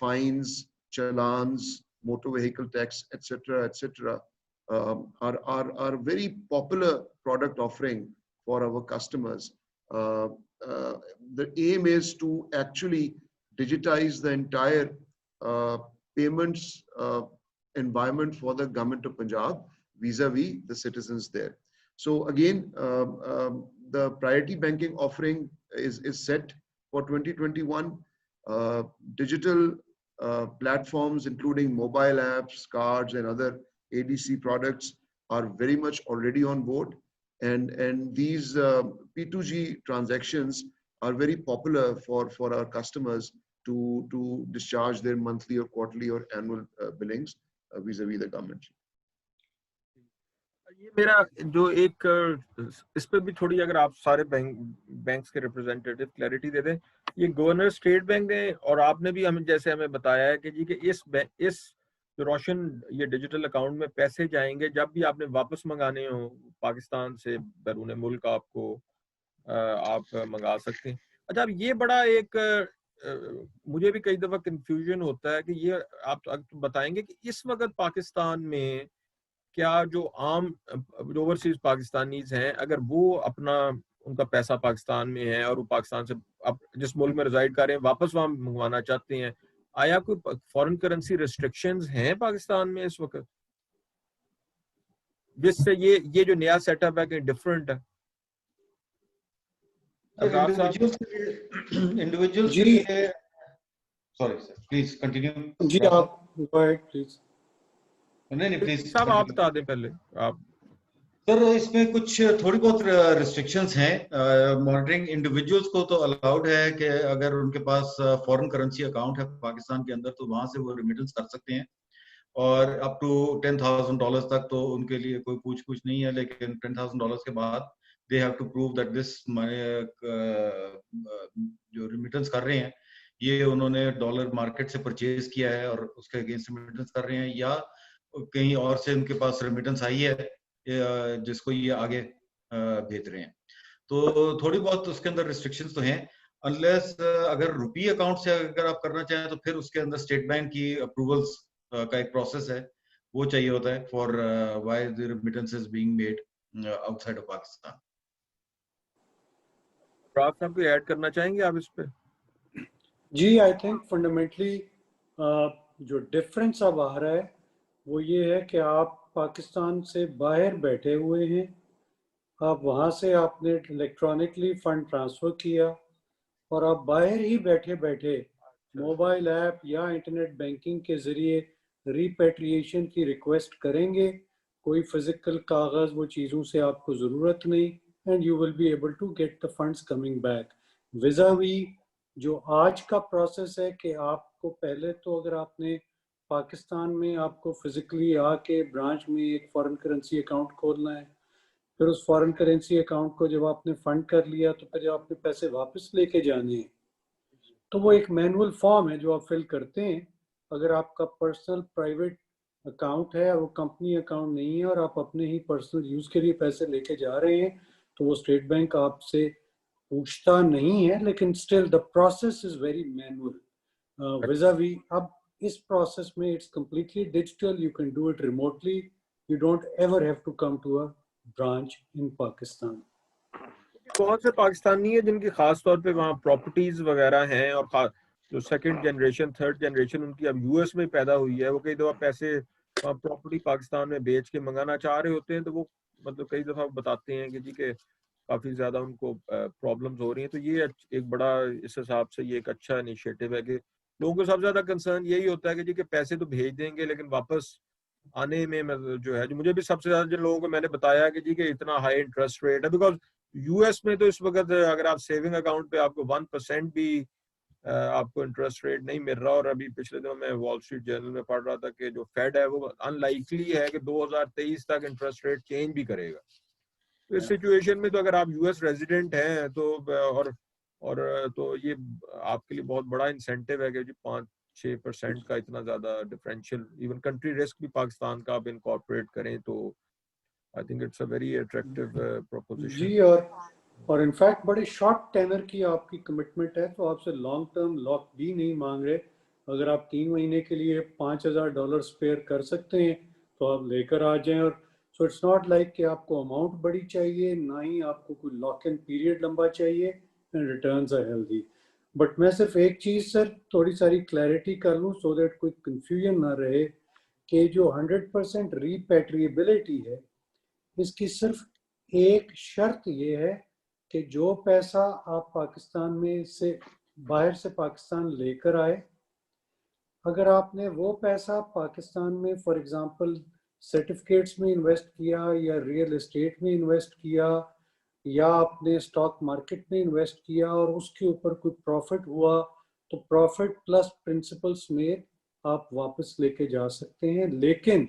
fines, challans, motor vehicle tax, etc. Are very popular product offering for our customers. The aim is to actually digitize the entire payments environment for the government of Punjab vis-a-vis the citizens there. So again, the priority banking offering is set for 2021. Digital platforms including mobile apps, cards and other ADC products are very much already on board, and these P2G transactions are very popular for our customers to discharge their monthly or quarterly or annual billings vis-a-vis the government. یہ میرا جو ایک اس پہ بھی تھوڑی اگر آپ سارے بینکس کے ریپرزینٹیٹیو کلیئرٹی دے دیں. یہ گورنر اسٹیٹ بینک نے اور آپ نے بھی ہمیں جیسے ہمیں بتایا ہے کہ جی کہ اس روشن یہ ڈیجیٹل اکاؤنٹ میں پیسے جائیں گے جب بھی آپ نے واپس منگانے ہوں پاکستان سے بیرون ملک, آپ منگا سکتے ہیں. اچھا, اب یہ بڑا ایک مجھے بھی کئی دفعہ کنفیوژن ہوتا ہے کہ یہ آپ بتائیں گے کہ اس وقت پاکستان میں کیا جو عام اوورسیز پاکستانیز ہیں اگر وہ اپنا ان کا پیسہ پاکستان میں ہے اور وہ پاکستان سے جس ملک میں ریزائڈ کر رہے ہیں واپس وہاں منگوانا چاہتے ہیں, آیا کوئی فورن کرنسی ریسٹرکشنز ہیں پاکستان میں اس وقت جس سے یہ جو نیا سیٹ اپ ہے کہ ڈفرنٹ ہے؟ انڈیویجولز کے لیے سوری سر پلیز کنٹینیو. جی آپ گو اہیڈ پلیز. نہیں پلیز صاحب آپ بتا دیں پہلے. آپ سر اس میں کچھ تھوڑی بہت ریسٹرکشنز ہیں. مانیٹرنگ انڈیویجولز کو تو الاؤڈ ہے کہ اگر ان کے پاس فورن کرنسی اکاؤنٹ ہے پاکستان کے اندر تو وہاں سے وہ ریمیٹنس کر سکتے ہیں, اور اپ ٹو $10,000 تک تو ان کے لیے کوئی پوچھ نہیں ہے. لیکن $10,000 کے بعد they have to prove that this جو ریمیٹنس کر رہے ہیں یہ انہوں نے ڈالر مارکیٹ سے پرچیز کیا ہے اور اس کے اگینسٹ ریمیٹنس کر رہے ہیں, یا کہیں اور سے ان کے پاس ریمیٹنس آئی ہے جس کو یہ آگے بھیج رہے ہیں. تو تھوڑی بہت اس کے اندر ریسٹرکشنز تو ہیں، انلیس اگر روپی اکاؤنٹ سے اگر آپ کرنا چاہیں تو پھر اس کے اندر اسٹیٹ بینک کی اپروولس کا ایک پروسیس ہے، وہ چاہیے ہوتا ہے for why the remittances being made outside of Pakistan. آپ صاحب کوئی ایڈ کرنا چاہیں گے آپ اس پہ؟ جی آئی تھنک فنڈامنٹلی جو ڈفرینس اب آ رہا ہے وہ یہ ہے کہ آپ پاکستان سے باہر بیٹھے ہوئے ہیں، آپ وہاں سے آپ نے الیکٹرانکلی فنڈ ٹرانسفر کیا اور آپ باہر ہی بیٹھے بیٹھے موبائل ایپ یا انٹرنیٹ بینکنگ کے ذریعے ریپیٹریشن کی ریکویسٹ کریں گے. کوئی فزیکل کاغذ وہ چیزوں سے آپ کو ضرورت نہیں، and you will be able to get the funds coming back. Vis-a-vis جو آج کا پروسیس ہے کہ آپ کو پہلے تو اگر آپ نے پاکستان میں آپ کو فزیکلی آ کے برانچ میں ایک فارن کرنسی اکاؤنٹ کھولنا ہے، پھر اس فارن کرنسی اکاؤنٹ کو جب آپ نے فنڈ کر لیا تو پھر جب آپ نے پیسے واپس لے کے جانے ہیں تو وہ ایک مینول فارم ہے جو آپ فل کرتے ہیں. اگر آپ کا پرسنل پرائیویٹ اکاؤنٹ ہے اور وہ کمپنی اکاؤنٹ نہیں ہے اور آپ اپنے ہی پرسنل یوز کے لیے پیسے لے کے جا رہے ہیں تو وہ اسٹیٹ بینک آپ سے پوچھتا نہیں ہے، لیکن still the process is very manual. Vis-a-vis اب اس پروسیس میں it's completely digital, you can do it remotely, you don't ever have to come to a branch in Pakistan. بہت سے پاکستانی ہیں جن کی خاص طور پہ وہاں پراپرٹیز وغیرہ ہیں، اور جو سیکنڈ جنریشن تھرڈ جنریشن ان کی اب یو ایس میں پیدا ہوئی ہے، وہ کئی دفعہ پیسے پراپرٹی پاکستان میں بیچ کے منگانا چاہ رہے ہوتے ہیں، تو وہ مطلب کئی دفعہ بتاتے ہیں کہ جی کہ کافی زیادہ ان کو پرابلمز ہو رہی ہیں. تو یہ ایک بڑا اس حساب سے یہ ایک اچھا انیشیٹو ہے کہ لوگوں کو سب سے زیادہ کنسرن یہی ہوتا ہے کہ جی کہ پیسے تو بھیج دیں گے لیکن واپس آنے میں جو ہے، جو مجھے بھی سب سے زیادہ جن لوگوں کو میں نے بتایا کہ جی کہ اتنا ہائی انٹرسٹ ریٹ ہے، بیکاز یو ایس میں تو اس وقت اگر آپ سیونگ اکاؤنٹ پہ آپ کو 1% بھی آپ کو انٹرسٹ ریٹ نہیں مل رہا. اور ابھی پچھلے دنوں میں وال اسٹریٹ جرنل میں پڑھ رہا تھا کہ جو فیڈ ہے وہ ان لائکلی ہے کہ 2023 تک انٹرسٹ ریٹ چینج بھی کرے گا. تو اس سچویشن میں تو اگر آپ یو ایس ریزیڈنٹ ہیں تو تو یہ آپ کے لیے بہت بڑا انسینٹیو ہے کہ جی 5-6% کا اتنا زیادہ ڈفرینشیل، ایون کنٹری رسک بھی پاکستان کا آپ انکارپوریٹ کریں تو I think it's a very attractive proposition. جی اور انفیکٹ بڑے شارٹ ٹینر کی آپ کی کمٹمنٹ ہے، تو آپ سے لانگ ٹرم لاک بھی نہیں مانگ رہے. اگر آپ 3 مہینے کے لیے $5,000 اسپیئر کر سکتے ہیں تو آپ لے کر آ جائیں. اور سو اٹس ناٹ لائک کہ آپ کو اماؤنٹ بڑی چاہیے، نہ ہی آپ کو کوئی لاک ان پیریڈ لمبا چاہیے، and returns are healthy. But میں صرف ایک چیز سر تھوڑی ساری کلیئرٹی کر لوں سو دیٹ کوئی کنفیوژن نہ رہے کہ جو 100% ریپیٹریبلٹی ہے اس کی صرف ایک شرط یہ ہے کہ جو پیسہ آپ پاکستان میں سے باہر سے پاکستان لے کر آئے، اگر آپ نے وہ پیسہ پاکستان میں فار ایگزامپل سرٹیفکیٹس میں انویسٹ کیا یا ریئل اسٹیٹ میں انویسٹ کیا یا آپ نے اسٹاک مارکیٹ میں انویسٹ کیا اور اس کے اوپر کوئی پروفٹ ہوا تو پروفٹ پلس پرنسپل سمیت آپ واپس لے کے جا سکتے ہیں. لیکن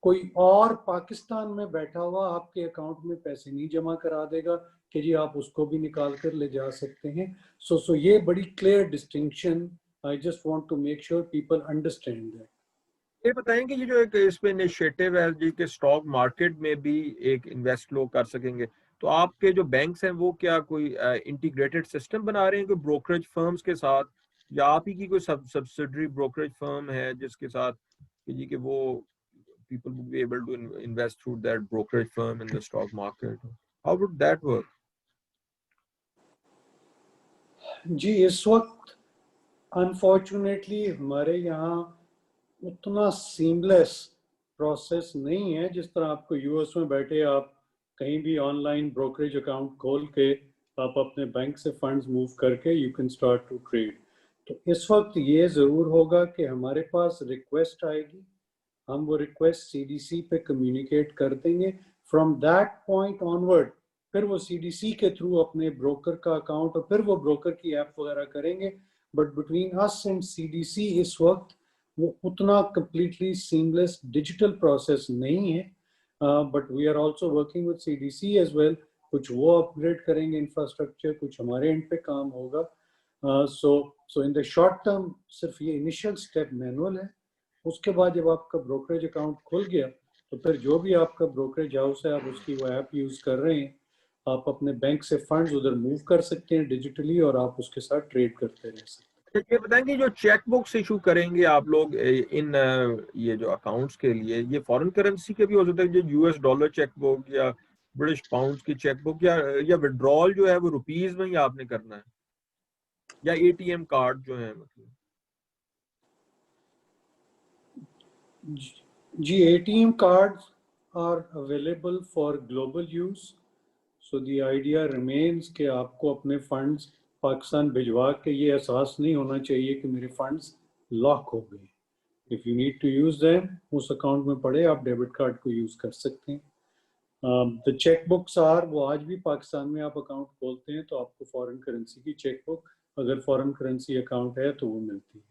کوئی اور پاکستان میں بیٹھا ہوا آپ کے اکاؤنٹ میں پیسے نہیں جمع کرا دے گا کہ جی آپ اس کو بھی نکال کر لے جا سکتے ہیں. سو یہ بڑی clear distinction. I just want to make sure people understand that. یہ بتائیں کہ یہ جو ایک اس پہ انیشیٹو ہے جی کہ اسٹاک مارکیٹ میں بھی ایک انویسٹ لوگ کر سکیں گے، تو آپ کے جو بینکس ہیں وہ کیا کوئی انٹیگریٹڈ سسٹم بنا رہے ہیں کوئی بروکریج فرمز کے ساتھ، یا آپ ہی کی کوئی سبسڈری بروکریج فرم ہے جس کے ساتھ کہ جی کہ وہ people would be able to invest through that brokerage firm in the stock market? How would that work? جی اس وقت انفارچونیٹلی ہمارے یہاں اتنا سیملیس پروسیس نہیں ہے جس طرح آپ کو یو ایس میں بیٹھے آپ کہیں بھی آن لائن بروکریج اکاؤنٹ کھول کے آپ اپنے بینک سے فنڈز موو کر کے you can start to trade. تو اس وقت یہ ضرور ہوگا کہ ہمارے پاس ریکویسٹ آئے گی، ہم وہ ریکویسٹ سی ڈی سی پہ کمیونیکیٹ کر دیں گے. فرام دیٹ پوائنٹ آنورڈ پھر وہ سی ڈی سی کے تھرو اپنے بروکر کا اکاؤنٹ اور پھر وہ بروکر کی ایپ وغیرہ کریں گے. But between us and C D C اس وقت وہ اتنا کمپلیٹلی سیملیس ڈیجیٹل پروسیس نہیں ہے. But we are also working with C D C as well. کچھ وہ اپ گریڈ کریں گے انفراسٹرکچر، کچھ ہمارے اینڈ پہ کام ہوگا. سو ان دا شارٹ ٹرم صرف یہ انیشیل اسٹیپ مینول ہے. اس کے بعد جب آپ کا بروکریج اکاؤنٹ کھل گیا تو پھر جو بھی آپ کا بروکریج ہاؤس ہے آپ اس کی وہ ایپ یوز کر رہے ہیں آپ اپنے بینک سے فنڈز ادھر موو کر سکتے ہیں ڈیجیٹلی اور آپ اس کے ساتھ ٹریڈ کرتے رہ سکتے ہیں. یہ بتائیں کہ جو چیک بکس ایشو کریں گے آپ لوگ ان یہ جو اکاؤنٹس کے لیے، یہ فورن کرنسی کے بھی ہو سکتا ہے، جو US ڈالر چیک بک یا برٹش پاؤنڈ کی چیک بک، یا وڈرال جو ہے وہ روپیز میں ہی آپ نے کرنا ہے، یا ATM کارڈ جو ہیں مطلب؟ جی ATM cards are available for global use. So the idea remains کہ آپ کو اپنے فنڈز پاکستان بھجوا کے یہ احساس نہیں ہونا چاہیے کہ میرے فنڈز لاک ہو گئے. If you need to use them, اس اکاؤنٹ میں پڑے آپ ڈیبٹ کارڈ کو یوز کر سکتے ہیں. The check books are وہ آج بھی پاکستان میں آپ اکاؤنٹ کھولتے ہیں تو آپ کو فورن کرنسی کی چیک بک اگر فورن کرنسی اکاؤنٹ ہے تو وہ ملتی ہے.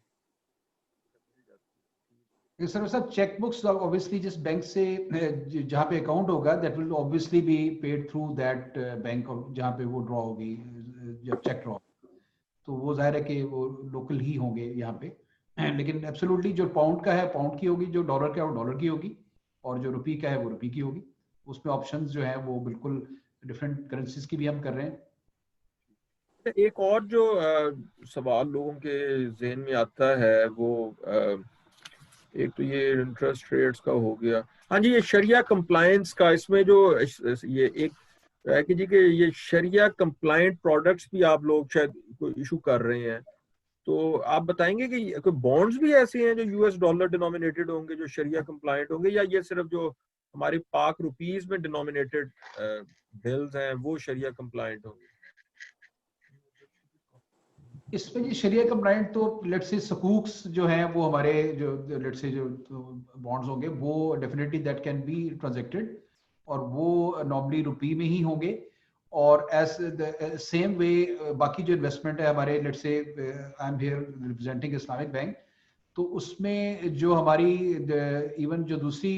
سر صاحب چیک بکس obviously جس بینک سے جہاں پہ اکاؤنٹ ہوگا that will obviously be paid through that bank جہاں پہ وہ ڈرا ہوگی جب چیک ڈرا تو وہ ظاہر ہے کہ وہ لوکل ہی ہوں گے یہاں پہ. لیکن ایبسولوٹلی جو پاؤنڈ کا ہے پاؤنڈ کی ہوگی، جو ڈالر کا ہے وہ ڈالر کی ہوگی، اور جو روپی کا ہے وہ روپی کی ہوگی. اس میں آپشنز جو ہیں وہ بالکل ڈفرینٹ کرنسیز کی بھی ہم کر رہے ہیں. ایک اور جو سوال لوگوں کے ذہن میں آتا ہے وہ ایک تو یہ انٹرسٹ ریٹس کا ہو گیا. ہاں جی، یہ شریعہ کمپلائنس کا، اس میں جو یہ ایک ہے کہ جی کہ یہ شریعہ کمپلائنٹ پروڈکٹس بھی آپ لوگ شاید کوئی ایشو کر رہے ہیں، تو آپ بتائیں گے کہ کوئی بانڈز بھی ایسے ہیں جو US ڈالر ڈینومینیٹڈ ہوں گے جو شریعہ کمپلائنٹ ہوں گے، یا یہ صرف جو ہماری پاک روپیز میں ڈینومینیٹڈ بلز ہیں وہ شریعہ کمپلائنٹ ہوں گے؟ اس میں جی شریعہ کمپلائنٹ تو لیٹ سے سکوکس جو ہیں وہ ہمارے جو لیٹ سے جو بانڈز ہوں گے وہ definitely that can be transacted, اور وہ نارملی روپی میں ہی ہوں گے. اور ایز سیم وے باقی جو انویسٹمنٹ ہے ہمارے لیٹ سے I am here representing Islamic bank, تو اس میں جو ہماری ایون جو دوسری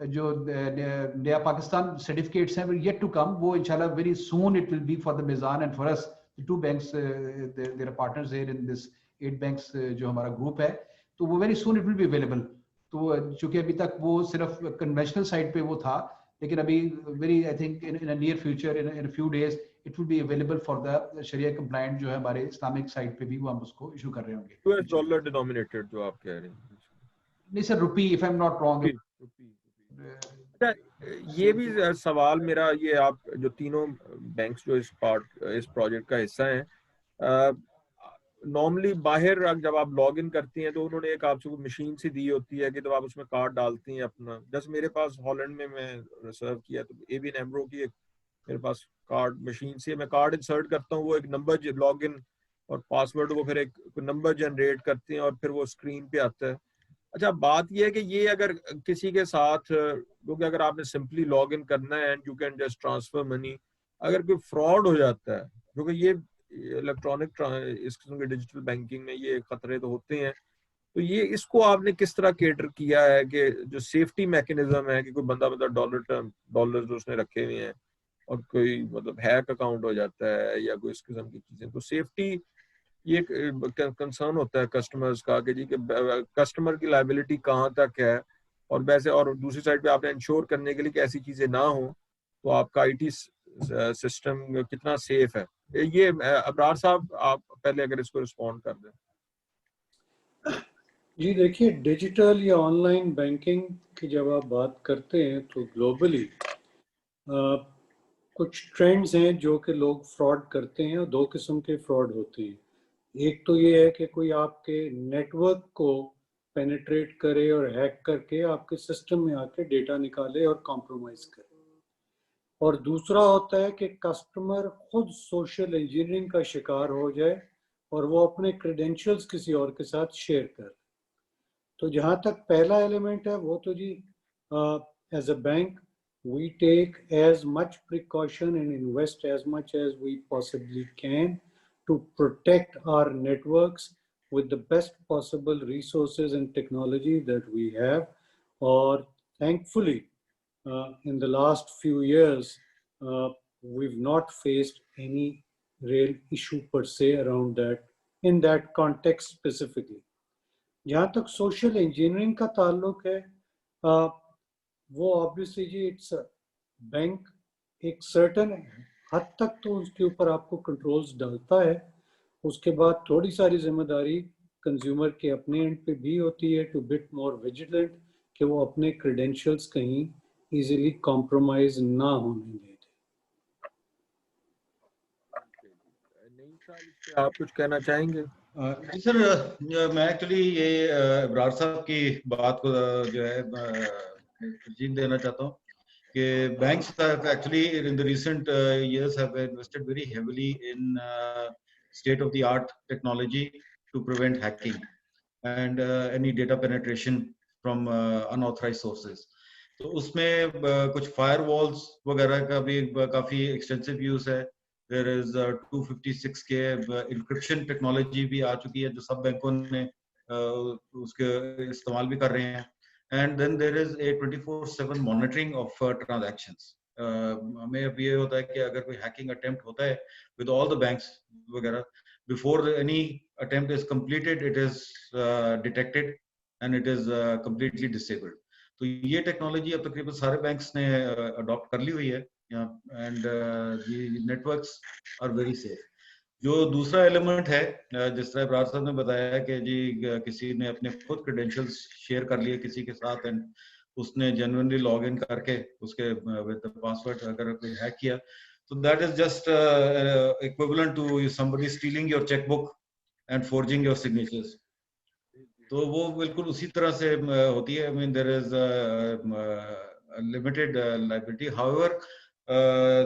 جو نیا پاکستان سرٹیفکیٹس ہیں یٹ ٹو کم، وہ انشاءاللہ very soon it will be for the Meezan and for us the two banks there are partners here in this 8 banks جو ہمارا گروپ ہے، تو وہ very soon it will be available. تو چونکہ ابھی تک وہ صرف کنونشنل سائٹ پہ وہ تھا، لیکن ابھی very I think in a near future in a few days it will be available for the Shariah compliant جو ہے ہمارے اسلامک سائٹ پہ بھی وہ ہم اس کو ایشو کر رہے ہوں گے. US ڈالر ڈینومینیٹڈ جو آپ کہہ رہے ہیں؟ نہیں سر روپی if I'm not wrong. یہ بھی سوال میرا، یہ آپ جو تینوں بینکس جو اس پروجیکٹ کا حصہ ہیں، نارملی باہر جب آپ لاگ ان کرتی ہیں تو انہوں نے ایک آپ کو مشین سی دی ہوتی ہے کہ جب آپ اس میں کارڈ ڈالتی ہیں اپنا، جیسے میرے پاس ہالینڈ میں ریسرو کیا تو ABN AMRO کی ایک میرے پاس کارڈ مشین سی ہے، میں کارڈ انسرٹ کرتا ہوں، وہ ایک نمبر لاگ ان اور پاسورڈ وہ پھر ایک نمبر جنریٹ کرتے ہیں اور پھر وہ اسکرین پہ آتا ہے. اچھا بات یہ ہے کہ یہ اگر کسی کے ساتھ، کیونکہ اگر آپ نے سمپلی لاگ ان کرنا ہے and you can just transfer money, اگر کوئی فراڈ ہو جاتا ہے، کیونکہ یہ الیکٹرانک اس قسم کے ڈیجیٹل بینکنگ میں یہ خطرے تو ہوتے ہیں، تو یہ اس کو آپ نے کس طرح کیٹر کیا ہے کہ جو سیفٹی میکینزم ہے کہ کوئی بندہ ڈالر جو اس نے رکھے ہوئے ہیں اور کوئی مطلب ہیک اکاؤنٹ ہو جاتا ہے یا کوئی اس قسم کی چیزیں، تو سیفٹی یہ کنسرن ہوتا ہے کسٹمرز کا کہ جی کہ کسٹمر کی لائبلٹی کہاں تک ہے، اور ویسے اور دوسری سائڈ پہ آپ نے انشور کرنے کے لیے کہ ایسی چیزیں نہ ہوں تو آپ کا IT سسٹم کتنا سیف ہے. یہ ابرار صاحب آپ پہلے اگر اس کو رسپونڈ کر دیں. جی دیکھیے ڈیجیٹل یا آن لائن بینکنگ کی جب آپ بات کرتے ہیں تو گلوبلی کچھ ٹرینڈز ہیں جو کہ لوگ فراڈ کرتے ہیں، اور دو قسم کے فراڈ ہوتے ہیں. ایک تو یہ ہے کہ کوئی آپ کے نیٹ ورک کو پینیٹریٹ کرے اور ہیک کر کے آپ کے سسٹم میں آ کے ڈیٹا نکالے اور کمپرومائز کرے، اور دوسرا ہوتا ہے کہ کسٹمر خود سوشل انجینئرنگ کا شکار ہو جائے اور وہ اپنے کریڈینشیلز کسی اور کے ساتھ شیئر کر. تو جہاں تک پہلا ایلیمنٹ ہے وہ تو جی as a bank we take as much precaution and invest as much as we possibly can to protect our networks with the best possible resources and technology that we have. Or thankfully, in the last few years, we've not faced any real issue per se around that, in that context specifically. جہاں تک سوشل انجینئرنگ کا تعلق ہے، وہ obviously جی اٹس بینک ایک سرٹن حد تک تو اس کے اوپر آپ کو کنٹرولز ڈالتا ہے. اس کے بعد تھوڑی ساری ذمہ داری کنزیومر کے اپنے اینڈ پہ بھی ہوتی ہے ٹو بٹ مور ویجیلنٹ کہ وہ اپنے کریڈینشیلز کہیں ایزیلی کمپرومائز نہ ہونے دے. آپ کچھ کہنا چاہیں گے؟ جی سر، میں ایکچولی یہ ابرار صاحب کی بات کو جو ہے ترجیح دینا چاہتا ہوں کہ banks actually in the recent years have invested very heavily in state of the art technology to prevent hacking and any data penetration from unauthorized sources. تو اس میں کچھ فائر والز وغیرہ کا بھی کافی ایکسٹینسو یوز ہے. There is 256K encryption technology بھی آ چکی ہے جو سب بینکوں نے اس کے استعمال بھی کر رہے ہیں. And then there is a 24/7 monitoring of transactions. ہمیں اب یہ ہوتا ہے کہ اگر کوئی ہیکنگ اٹیمپٹ ہوتا ہے with all the banks وغیرہ, before any attempt is completed it is detected and it is completely disabled. تو یہ ٹیکنالوجی اب تقریباً سارے بینکس نے اڈاپٹ کر لی ہوئی ہے and the networks are very safe. جو دوسرا ایلیمنٹ ہے جس طرح ابرار صاحب نے بتایا کہ جی کسی نے اپنے خود کریڈینشیلز شیئر کر لیے کسی کے ساتھ اینڈ اس نے جینوئنلی لاگ ان کر کے اس کے ود پاسورڈ اگر کوئی ہیک کیا تو that is just equivalent to somebody stealing your check book and forging your signatures. تو وہ بالکل اسی طرح سے ہوتی ہے. I mean there is limited liability. However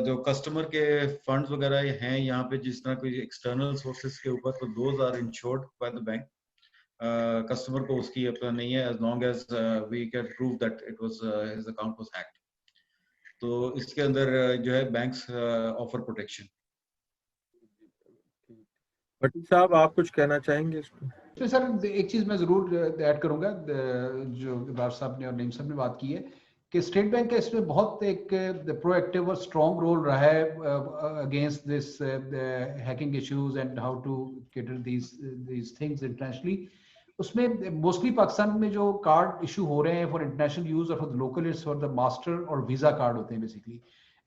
جو کسٹمر کے فنڈز وغیرہ ہیں یہاں پہ جس طرح کوئی ایکسٹرنل سورسز کے اوپر تو those are insured by the bank. Customer کو اس کی اپنا نہیں ہے as long as we can prove that it was his account was hacked. تو اس کے اندر جو ہے بینکس آفر پروٹیکشن. بھٹی صاحب آپ کچھ کہنا چاہیں گے اس پہ؟ سر ایک چیز میں ضرور ایڈ کروں گا جو ابرار صاحب نے اور نعیم صاحب نے بات کی ہے کہ اسٹیٹ بینک کا اس میں بہت ایک پرو ایکٹیو اور اسٹرانگ رول رہا ہے against this hacking issues and how to cater these things internationally. اس میں موسٹلی پاکستان میں جو کارڈ ایشو ہو رہے ہیں فار انٹرنیشنل یوز اور for local use for the Master اور ویزا کارڈ ہوتے ہیں basically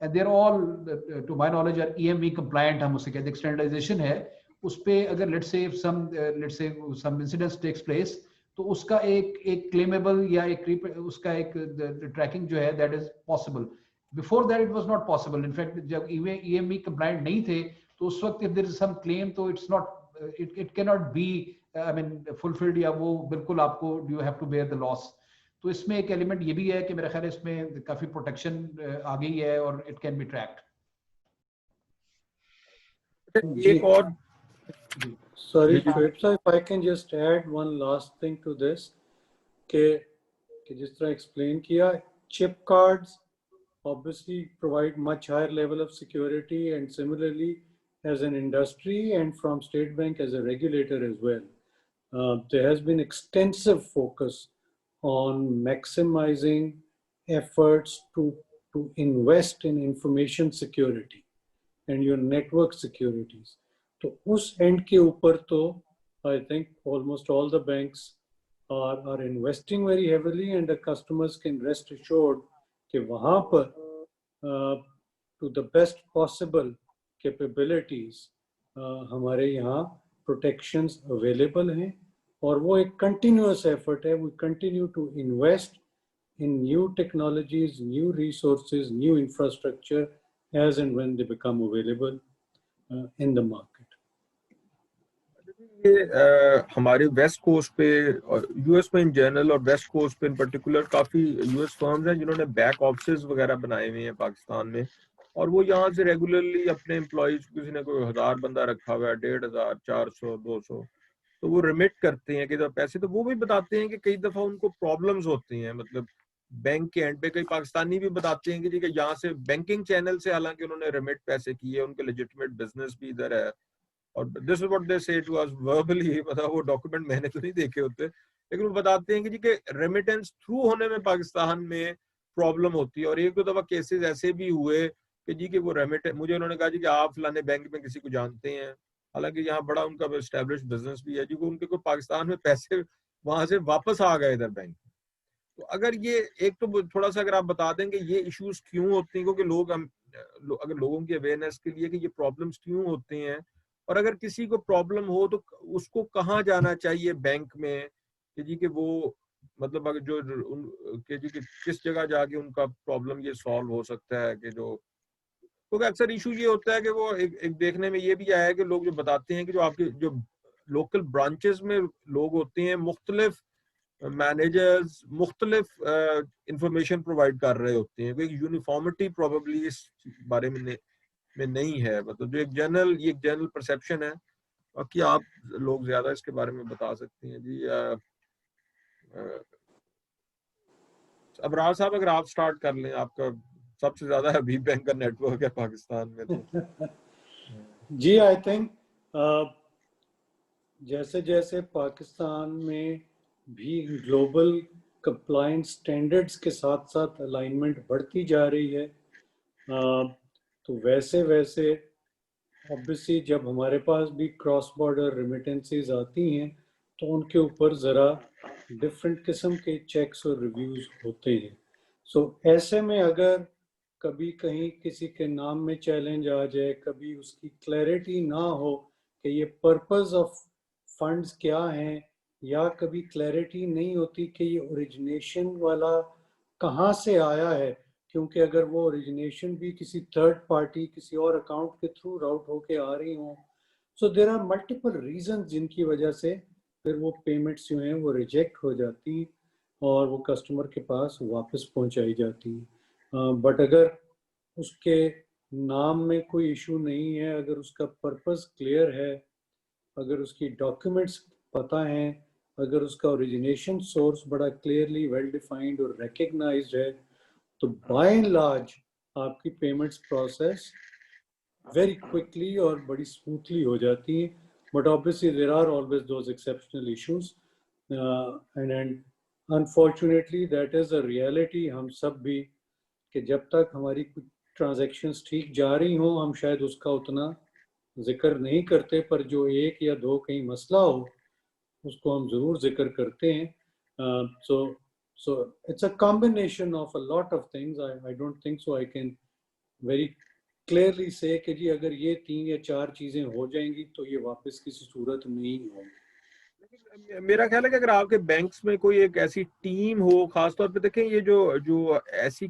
and they are all to my knowledge are EMV compliant. ہم اسے کہتے ہیں اسٹینڈرڈائزیشن ہے اس پہ. اگر let's say some incidents takes place تو اس کا ایک کلیمیبل یا ایک اس کا ایک ٹریکنگ جو ہے that is possible. Before that it was not possible. In fact جب EMV compliant نہیں تھے تو اس وقت if there is some claim تو it's not it cannot be I mean fulfilled یا وہ بالکل آپ کو you have to bear the loss. تو اس میں ایک ایلیمنٹ یہ بھی ہے کہ میرا خیال ہے اس میں کافی پروٹیکشن آ گئی ہے اور اٹ کین بی ٹریکڈ. ایک اور Sorry, Shoaib sir, if I can just add one last thing to this, کہ جس طرح explain کیا, chip cards obviously provide much higher level of security and similarly as an industry and from State Bank as a regulator as well. There has been extensive focus on maximizing efforts to invest in information security and your network securities. تو اس اینڈ کے اوپر تو I think almost all the banks are investing very heavily and the customers can rest assured کہ وہاں پر to the best possible capabilities ہمارے یہاں protections available ہیں اور وہ ایک continuous effort ہے. We continue to invest in new technologies, new resources, new infrastructure as and when they become available in the market. ہمارے ویسٹ کوسٹ پہ اور یو ایس میں ان جنرل اور ویسٹ کوسٹ پہ ان پرٹیکولر کافی یو ایس فرمز ہیں جنہوں نے بیک آفسز وغیرہ بنائے ہوئے ہیں پاکستان میں اور وہ یہاں سے ریگولرلی اپنے امپلائیز کسی نے کوئی 1000 بندہ رکھا ہوا ہے 1500 400 200 تو وہ ریمٹ کرتے ہیں کہ پیسے. تو وہ بھی بتاتے ہیں کہ کئی دفعہ ان کو پرابلمز ہوتی ہیں مطلب بینک کے اینڈ پہ. کئی پاکستانی بھی بتاتے ہیں کہ جی کہ یہاں سے بینکنگ چینل سے حالانکہ انہوں نے ریمٹ پیسے کیے ان کے لیجٹمیٹ بزنس بھی ادھر ہے اور this is what they say to us verbally. مطلب وہ ڈاکومنٹ میں نے تو نہیں دیکھے ہوتے لیکن وہ بتاتے ہیں کہ جی کہ ریمیٹنس تھرو ہونے میں پاکستان میں پرابلم ہوتی ہے. اور ایک دو دفعہ کیسز ایسے بھی ہوئے کہ جی کہ وہ ریمیٹنس مجھے انہوں نے کہا جی کہ آپ فلانے بینک میں کسی کو جانتے ہیں حالانکہ یہاں بڑا ان کا اسٹیبلش بزنس بھی ہے جی کہ ان کے کوئی پاکستان میں پیسے وہاں سے واپس آ گئے ادھر بینک. تو اگر یہ ایک تو تھوڑا سا اگر آپ بتا دیں کہ یہ ایشوز کیوں ہوتے ہیں, کیونکہ لوگ اگر لوگوں کی اویئرنیس کے لیے کہ یہ پرابلمس کیوں ہوتے ہیں, اور اگر کسی کو پرابلم ہو تو اس کو کہاں جانا چاہیے بینک میں کہ جی کہ وہ مطلب اگر جو کہ جی کہ کس جگہ جا کے ان کا پرابلم یہ سالو ہو سکتا ہے, کہ جو کیونکہ اکثر ایشو یہ ہوتا ہے کہ وہ ایک دیکھنے میں یہ بھی آیا ہے کہ لوگ جو بتاتے ہیں کہ جو آپ کے جو لوکل برانچز میں لوگ ہوتے ہیں مختلف مینیجرز مختلف انفارمیشن پرووائڈ کر رہے ہوتے ہیں, کوئی یونیفارمٹی پروبیبلی اس بارے میں نہیں ہے, مطلب جو ایک جنرل پرسیپشن ہے. باقی آپ لوگ زیادہ اس کے بارے میں بتا سکتے ہیں. جی ابرار صاحب اگر آپ سٹارٹ کر لیں, آپ کا سب سے زیادہ حبیب بینک کا نیٹ ورک ہے پاکستان میں تو. جی آئی تھنک جیسے جیسے پاکستان میں بھی گلوبل کمپلائنس سٹینڈرڈز کے ساتھ ساتھ الائنمنٹ بڑھتی جا رہی ہے, تو ویسے ویسے obviously جب ہمارے پاس بھی کراس بارڈر ریمیٹنسز آتی ہیں تو ان کے اوپر ذرا ڈفرینٹ قسم کے چیکس اور ریویوز ہوتے ہیں. سو ایسے میں اگر کبھی کہیں کسی کے نام میں چیلنج آ جائے, کبھی اس کی کلیئرٹی نہ ہو کہ یہ پرپز آف فنڈز کیا ہیں, یا کبھی کلیئرٹی نہیں ہوتی کہ یہ اوریجنیشن والا کہاں سے آیا ہے, کیونکہ اگر وہ اوریجنیشن بھی کسی تھرڈ پارٹی کسی اور اکاؤنٹ کے تھرو راؤٹ ہو کے آ رہی ہوں, سو دیر آر ملٹیپل ریزنز جن کی وجہ سے پھر وہ پیمنٹس جو ہیں وہ ریجیکٹ ہو جاتی ہیں اور وہ کسٹمر کے پاس واپس پہنچائی جاتی ہیں. بٹ اگر اس کے نام میں کوئی ایشو نہیں ہے, اگر اس کا پرپز کلیئر ہے, اگر اس کی ڈاکیومنٹس پتہ ہیں, اگر اس کا اوریجنیشن سورس بڑا کلیئرلی ویل ڈیفائنڈ اور ریکگنائزڈ ہے, تو بائی اینڈ لارج آپ کی پیمنٹس پروسیس ویری کوئکلی اور بڑی اسموتھلی ہو جاتی ہیں. But obviously there are always those exceptional issues and unfortunately that is a reality. ہم سب بھی کہ جب تک ہماری کچھ ٹرانزیکشنز ٹھیک جا رہی ہوں ہم شاید اس کا اتنا ذکر نہیں کرتے, پر جو ایک یا دو کہیں مسئلہ ہو اس کو ہم ضرور ذکر کرتے ہیں. So it's a combination of a lot of things. I don't think so I can very clearly say کہ جی اگر یہ 3 یا 4 چیزیں ہو جائیں گی تو یہ واپس کسی صورت میں نہیں ہوں. میرا خیال ہے کہ اگر آپ کے بینکس میں کوئی ایک ایسی ٹیم ہو, خاص طور پہ دیکھیں یہ جو ایسی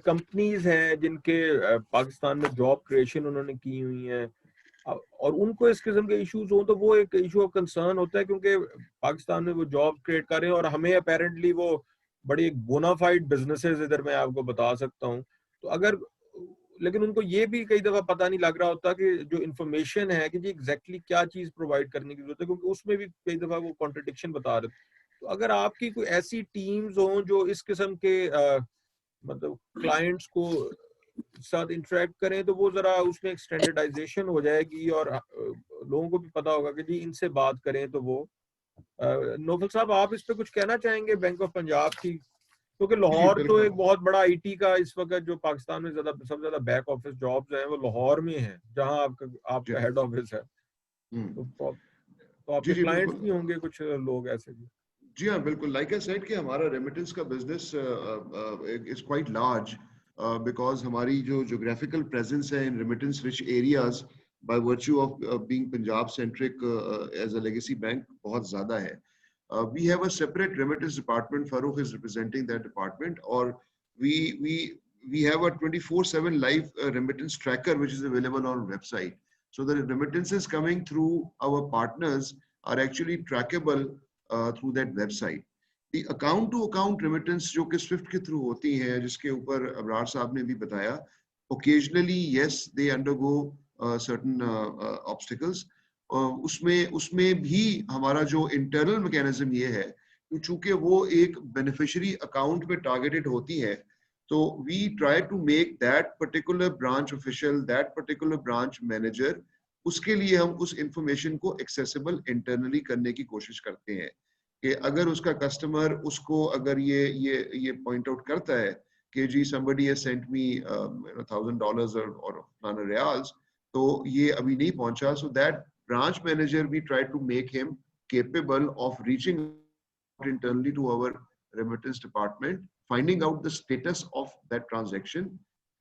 کمپنیز ہیں جن کے پاکستان میں جاب کریشن انہوں نے کی ہوئی ہیں اور ان کو اس قسم کے ایشوز ہوں, تو وہ ایک ایشو آف کنسرن ہوتا ہے, کیونکہ پاکستان میں وہ جاب کریٹ کر رہے ہیں اور ہمیں اپیرنٹلی وہ بڑی ایک بونافائڈ بزنسز ادھر میں آپ کو بتا سکتا ہوں. تو اگر لیکن ان کو یہ بھی کئی دفعہ پتہ نہیں لگ رہا ہوتا کہ جو انفارمیشن ہے کہ جی ایگزیکٹلی کیا چیز پرووائڈ کرنے کی ضرورت ہے, کیونکہ اس میں بھی کئی دفعہ وہ کانٹرڈکشن بتا رہے. تو اگر آپ کی کوئی ایسی ٹیمز ہوں جو اس قسم کے مطلب کلائنٹس کو ساتھ انٹریکٹ کریں, تو وہ ذرا اس میں ایک اسٹینڈرڈائزیشن ہو جائے گی اور لوگوں کو بھی پتا ہوگا کہ جی ان سے بات کریں. تو وہ نوفل صاحب آپ اس پہ کچھ کہنا چاہیں گے بینک آف پنجاب کی, کیونکہ لاہور تو ایک بہت بڑا آئی ٹی کا اس وقت جو پاکستان میں سب سے زیادہ بیک آفس جابز ہیں وہ لاہور میں ہیں, جہاں آپ کا ہیڈ آفس ہے. تو آپ کے کلائنٹس بھی ہوں گے کچھ لوگ ایسے بھی. جی ہاں بالکل, لائک آئی سیڈ کہ ہمارا ریمیٹنس کا business is quite large because ہماری جو جیوگرافیکل پریزنس ہے in remittance rich areas by virtue of being Punjab centric as a legacy bank بہت زیادہ ہے. We have a separate remittance department. Farooq is representing that department. Or we have a 24/7 live remittance tracker which is available on our website. So the remittances coming through our partners are actually trackable through that website. The account to account remittance جو کہ SWIFT کے through ہوتی ہیں, جس کے اوپر ابرار صاحب نے بھی بتایا, occasionally yes they undergo certain obstacles. اس میں بھی ہمارا جو انٹرنل میکینزم یہ ہے کہ چونکہ وہ ایک بینیفیشری اکاؤنٹ میں ٹارگیٹڈ ہوتی ہے, تو we try to make that particular branch official, that particular branch manager, اس کے لیے ہم اس انفارمیشن کو ایکسیسیبل انٹرنلی کرنے کی کوشش کرتے ہیں کہ اگر اس کا کسٹمر اس کو اگر یہ پوائنٹ آؤٹ کرتا ہے کہ جی somebody has sent me $1,000 or ریالز, تو یہ ابھی نہیں پہنچا, so that branch manager we try to make him capable of reaching out internally to our remittance department, finding out the status of that transaction,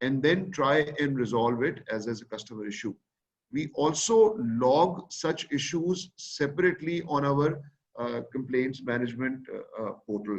and then try and resolve it as a customer issue. We also log such issues separately on our complaints management portal,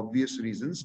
obvious reasons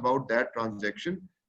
about that transaction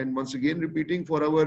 And once again repeating, for our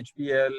HPL,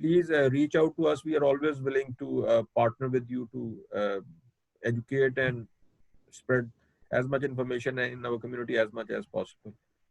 please reach out to us. We are always willing to partner with you to educate and spread as much information in our community as much as possible.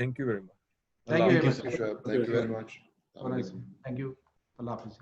Thank you very much. Thank you very much. Thank you very much. Thank you. Allah Hafiz.